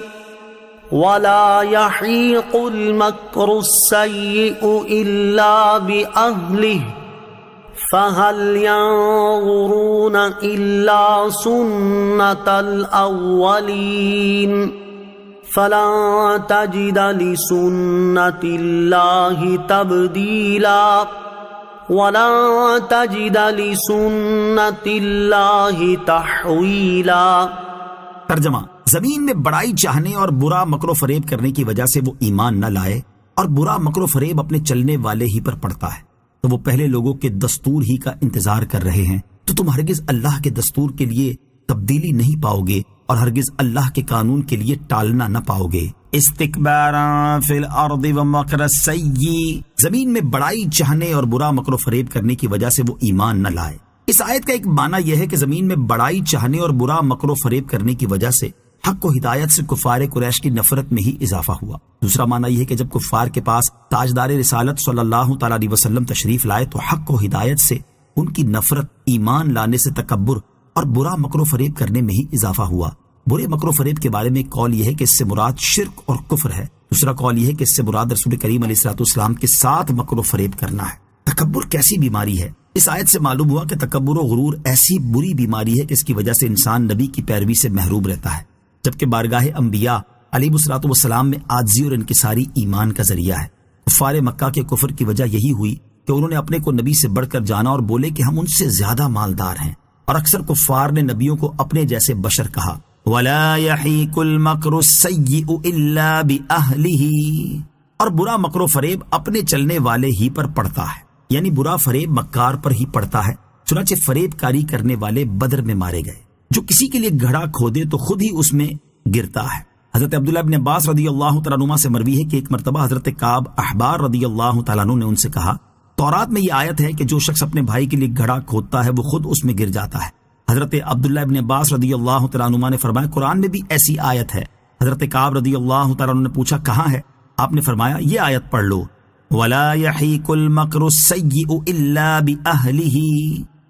ولا يحيق المكر السيء إلا بأهله فهل ينظرون إلا سنة الأولين فلن تجد لسنة الله تبديلا وَلَن تَجِدَ لِسُنَّةِ اللَّهِ تَحْوِيلًا۔ ترجمہ: زمین میں بڑائی چاہنے اور برا مکر و فریب کرنے کی وجہ سے وہ ایمان نہ لائے اور برا مکر و فریب اپنے چلنے والے ہی پر پڑتا ہے تو وہ پہلے لوگوں کے دستور ہی کا انتظار کر رہے ہیں، تو تم ہرگز اللہ کے دستور کے لیے تبدیلی نہیں پاؤ گے اور ہرگز اللہ کے قانون کے لیے ٹالنا نہ پاؤ گے۔ استکباراً فی الارض ومکر السیء، زمین میں بڑائی چاہنے اور برا مکر و فریب کرنے کی وجہ سے وہ ایمان نہ لائے۔ اس آیت کا ایک معنی یہ ہے کہ زمین میں بڑائی چاہنے اور برا مکر و فریب کرنے کی وجہ سے حق و ہدایت سے کفار قریش کی نفرت میں ہی اضافہ ہوا۔ دوسرا معنی یہ ہے کہ جب کفار کے پاس تاجدار رسالت صلی اللہ تعالی علیہ وسلم تشریف لائے تو حق و ہدایت سے ان کی نفرت، ایمان لانے سے تکبر اور برا مکر و فریب کرنے میں ہی اضافہ ہوا۔ برے مکر و فریب کے بارے میں ایک قول یہ ہے کہ اس سے مراد شرک اور کفر ہے، دوسرا قول یہ ہے کہ اس سے مراد رسول کریم علیہ الصلوۃ والسلام کے ساتھ مکر و فریب کرنا ہے۔ تکبر کیسی بیماری ہے؟ اس آیت سے معلوم ہوا کہ تکبر و غرور ایسی بری بیماری ہے کہ اس کی وجہ سے انسان نبی کی پیروی سے محروم رہتا ہے، جبکہ بارگاہ انبیاء علیہ الصلوۃ والسلام میں عاجزی اور انکساری ایمان کا ذریعہ ہے۔ کفار مکہ کے کفر کی وجہ یہی ہوئی کہ انہوں نے اپنے کو نبی سے بڑھ کر جانا اور بولے کہ ہم ان سے زیادہ مالدار ہیں، اور اکثر کفار نے نبیوں کو اپنے جیسے بشر کہا۔ وَلَا يَحِيقُ الْمَكْرُ السَّيِّئُ إِلَّا بِأَهْلِهِ، اور برا مکر و فریب اپنے چلنے والے ہی پر پڑتا ہے، یعنی برا فریب مکار پر ہی پڑتا ہے۔ چنانچہ فریب کاری کرنے والے بدر میں مارے گئے۔ جو کسی کے لیے گھڑا کھودے تو خود ہی اس میں گرتا ہے۔ حضرت عبداللہ ابن عباس رضی اللہ تعالیٰ عنہما سے مروی ہے کہ ایک مرتبہ حضرت کعب احبار رضی اللہ تعالیٰ عنہ نے ان سے کہا، تورات میں یہ آیت ہے کہ جو شخص اپنے بھائی کے لیے گھڑا کھودتا ہے وہ خود اس میں گر جاتا ہے۔ حضرت عبداللہ ابن عباس رضی اللہ تعالیٰ عنہما نے فرمایا، قرآن میں بھی ایسی آیت ہے۔ حضرت کعب رضی اللہ تعالیٰ عنہ نے پوچھا کہاں ہے؟ آپ نے فرمایا یہ آیت پڑھ لو، وَلَا يَحِيقُ الْمَكْرُ السَّيِّئُ إِلَّا بِأَهْلِهِ۔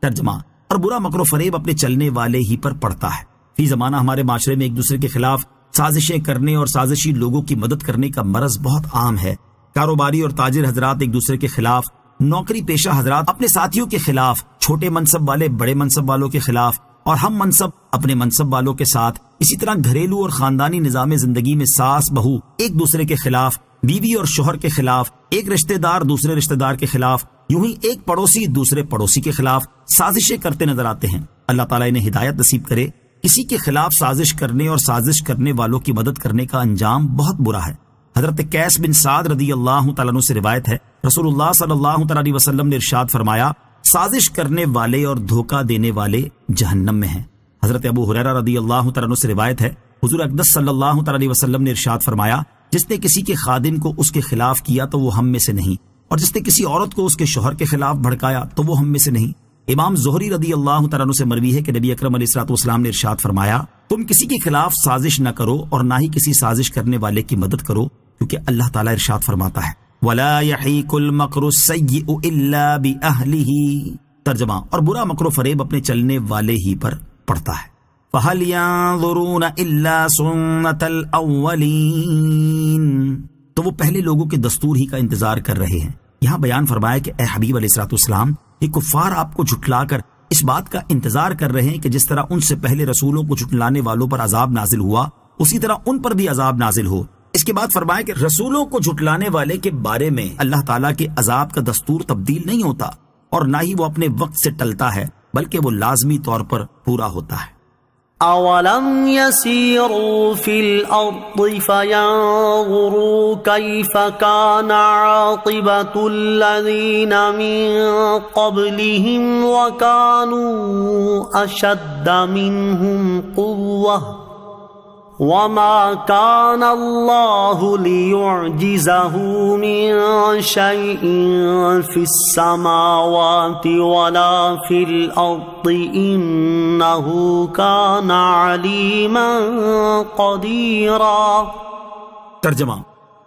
ترجمہ: اور برا مکر و فریب اپنے چلنے والے ہی پر پڑتا ہے۔ فی زمانہ ہمارے معاشرے میں ایک دوسرے کے خلاف سازشیں کرنے اور سازشی لوگوں کی مدد کرنے کا مرض بہت عام ہے۔ کاروباری اور تاجر حضرات ایک دوسرے کے خلاف، نوکری پیشہ حضرات اپنے ساتھیوں کے خلاف، چھوٹے منصب والے بڑے منصب والوں کے خلاف، اور ہم منصب اپنے منصب والوں کے ساتھ، اسی طرح گھریلو اور خاندانی نظام زندگی میں ساس بہو ایک دوسرے کے خلاف، بیوی اور شوہر کے خلاف، ایک رشتہ دار دوسرے رشتہ دار کے خلاف، یوں ہی ایک پڑوسی دوسرے پڑوسی کے خلاف سازشیں کرتے نظر آتے ہیں۔ اللہ تعالیٰ انہیں ہدایت نصیب کرے۔ کسی کے خلاف سازش کرنے اور سازش کرنے والوں کی مدد کرنے کا انجام بہت برا ہے۔ حضرت قیس بن سعد رضی اللہ تعالیٰ عنہ سے روایت ہے، رسول اللہ صلی اللہ تعالیٰ علیہ وسلم نے ارشاد فرمایا، سازش کرنے والے اور دھوکہ دینے والے جہنم میں ہیں۔ حضرت ابو ہریرہ رضی اللہ تعالیٰ عنہ سے روایت ہے، حضور اقدس صلی اللہ تعالیٰ علیہ وسلم نے ارشاد فرمایا، جس نے کسی کے خادم کو اس کے خلاف کیا تو وہ ہم میں سے نہیں، اور جس نے کسی عورت کو اس کے شوہر کے خلاف بھڑکایا تو وہ ہم میں سے نہیں۔ امام زہری رضی اللہ تعالیٰ عنہ سے مروی ہے کہ نبی اکرم علیہ الصلوۃ والسلام نے ارشاد فرمایا، تم کسی کے خلاف سازش نہ کرو اور نہ ہی کسی سازش کرنے والے کی مدد کرو، کیونکہ اللہ تعالیٰ ارشاد فرماتا ہے وَلَا يَحِيقُ الْمَكْرُ السَّيِّئُ إِلَّا بِأَهْلِهِ، ترجمہ، اور برا مکر و فریب اپنے چلنے والے ہی پر پڑتا ہے۔ فَهَلْ يَنظُرُونَ إِلَّا سُنَّةَ الْأَوَّلِينَ، تو وہ پہلے لوگوں کے دستور ہی کا انتظار کر رہے ہیں۔ یہاں بیان فرمایا کہ اے حبیب علیہ الصلوۃ والسلام، یہ کفار آپ کو جھٹلا کر اس بات کا انتظار کر رہے ہیں کہ جس طرح ان سے پہلے رسولوں کو جھٹلانے والوں پر عذاب نازل ہوا، اسی طرح ان پر بھی عذاب نازل ہو۔ اس کے بعد فرمایا کہ رسولوں کو جھٹلانے والے کے بارے میں اللہ تعالیٰ کے عذاب کا دستور تبدیل نہیں ہوتا، اور نہ ہی وہ اپنے وقت سے ٹلتا ہے، بلکہ وہ لازمی طور پر پورا ہوتا ہے۔ اولم يسيروا في الارض فينظروا كيف كان عاقبة الذين من قبلهم وكانوا اشد منهم قوة وما كان الله ليعجزه من شيء في السماوات ولا في الأرض إنه كان عليما قديرا۔ ترجمہ،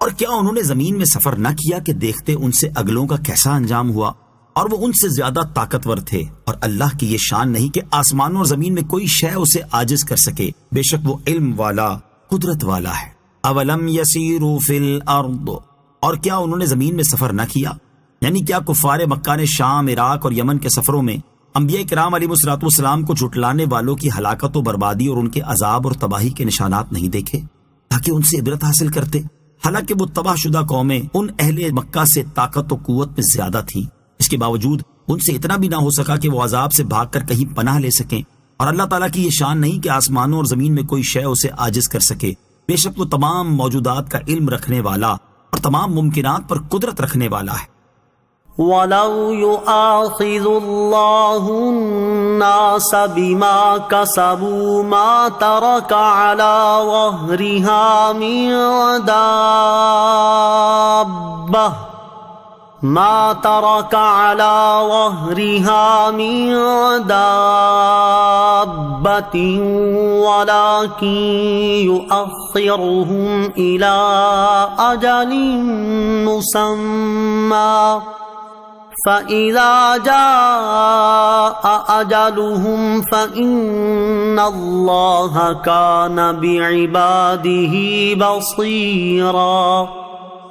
اور کیا انہوں نے زمین میں سفر نہ کیا کہ دیکھتے ان سے اگلوں کا کیسا انجام ہوا، اور وہ ان سے زیادہ طاقتور تھے، اور اللہ کی یہ شان نہیں کہ آسمانوں اور زمین میں کوئی شے اسے عاجز کر سکے، بے شک وہ علم والا، قدرت والا ہے۔ اولم یسیروا فی الارض، اور کیا انہوں نے زمین میں سفر نہ کیا، یعنی کیا کفار مکہ نے شام، عراق اور یمن کے سفروں میں انبیاء کرام علیہ الصلوۃ والسلام کو جھٹلانے والوں کی ہلاکت و بربادی اور ان کے عذاب اور تباہی کے نشانات نہیں دیکھے تاکہ ان سے عبرت حاصل کرتے؟ حالانکہ وہ تباہ شدہ قومیں ان اہل مکہ سے طاقت و قوت میں زیادہ تھیں، اس کے باوجود ان سے اتنا بھی نہ ہو سکا کہ وہ عذاب سے بھاگ کر کہیں پناہ لے سکیں، اور اللہ تعالیٰ کی یہ شان نہیں کہ آسمانوں اور زمین میں کوئی شے اسے عاجز کر سکے، بے شک وہ تمام موجودات کا علم رکھنے والا اور تمام ممکنات پر قدرت رکھنے والا ہے۔ وَلَوْ يُؤَاخِذُ اللَّهُ النَّاسَ بِمَا كَسَبُوا مَا تَرَكَ عَلَى ظَهْرِهَا مِن دَابَّةٍ ما ترك على ظهرها من دابة ولكن يؤخرهم إلى أجل مسمى فإذا جاء أجلهم فإن الله كان بعباده بصيرا۔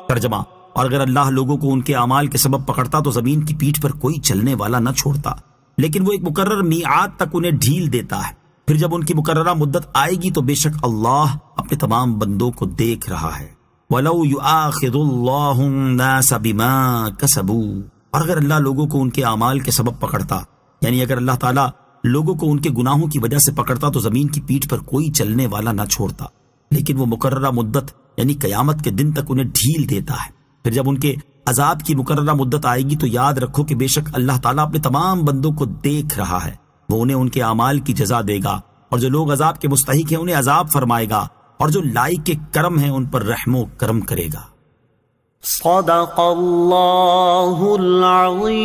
ترجمہ، اور اگر اللہ لوگوں کو ان کے اعمال کے سبب پکڑتا تو زمین کی پیٹھ پر کوئی چلنے والا نہ چھوڑتا، لیکن وہ ایک مقرر میعاد تک انہیں ڈھیل دیتا ہے، پھر جب ان کی مقررہ مدت آئے گی تو بے شک اللہ اپنے تمام بندوں کو دیکھ رہا ہے۔ وَلَوْ يُؤَاخِذُ اللَّهُ النَّاسَ بِمَا كَسَبُوا، اور اگر اللہ لوگوں کو ان کے اعمال کے سبب پکڑتا، یعنی اگر اللہ تعالیٰ لوگوں کو ان کے گناہوں کی وجہ سے پکڑتا تو زمین کی پیٹھ پر کوئی چلنے والا نہ چھوڑتا، لیکن وہ مقررہ مدت یعنی قیامت کے دن تک انہیں ڈھیل دیتا ہے، پھر جب ان کے عذاب کی مقررہ مدت آئے گی تو یاد رکھو کہ بے شک اللہ تعالیٰ اپنے تمام بندوں کو دیکھ رہا ہے، وہ انہیں ان کے اعمال کی جزا دے گا، اور جو لوگ عذاب کے مستحق ہیں انہیں عذاب فرمائے گا، اور جو لائق کے کرم ہیں ان پر رحم و کرم کرے گا۔ صدق اللہ العظیم۔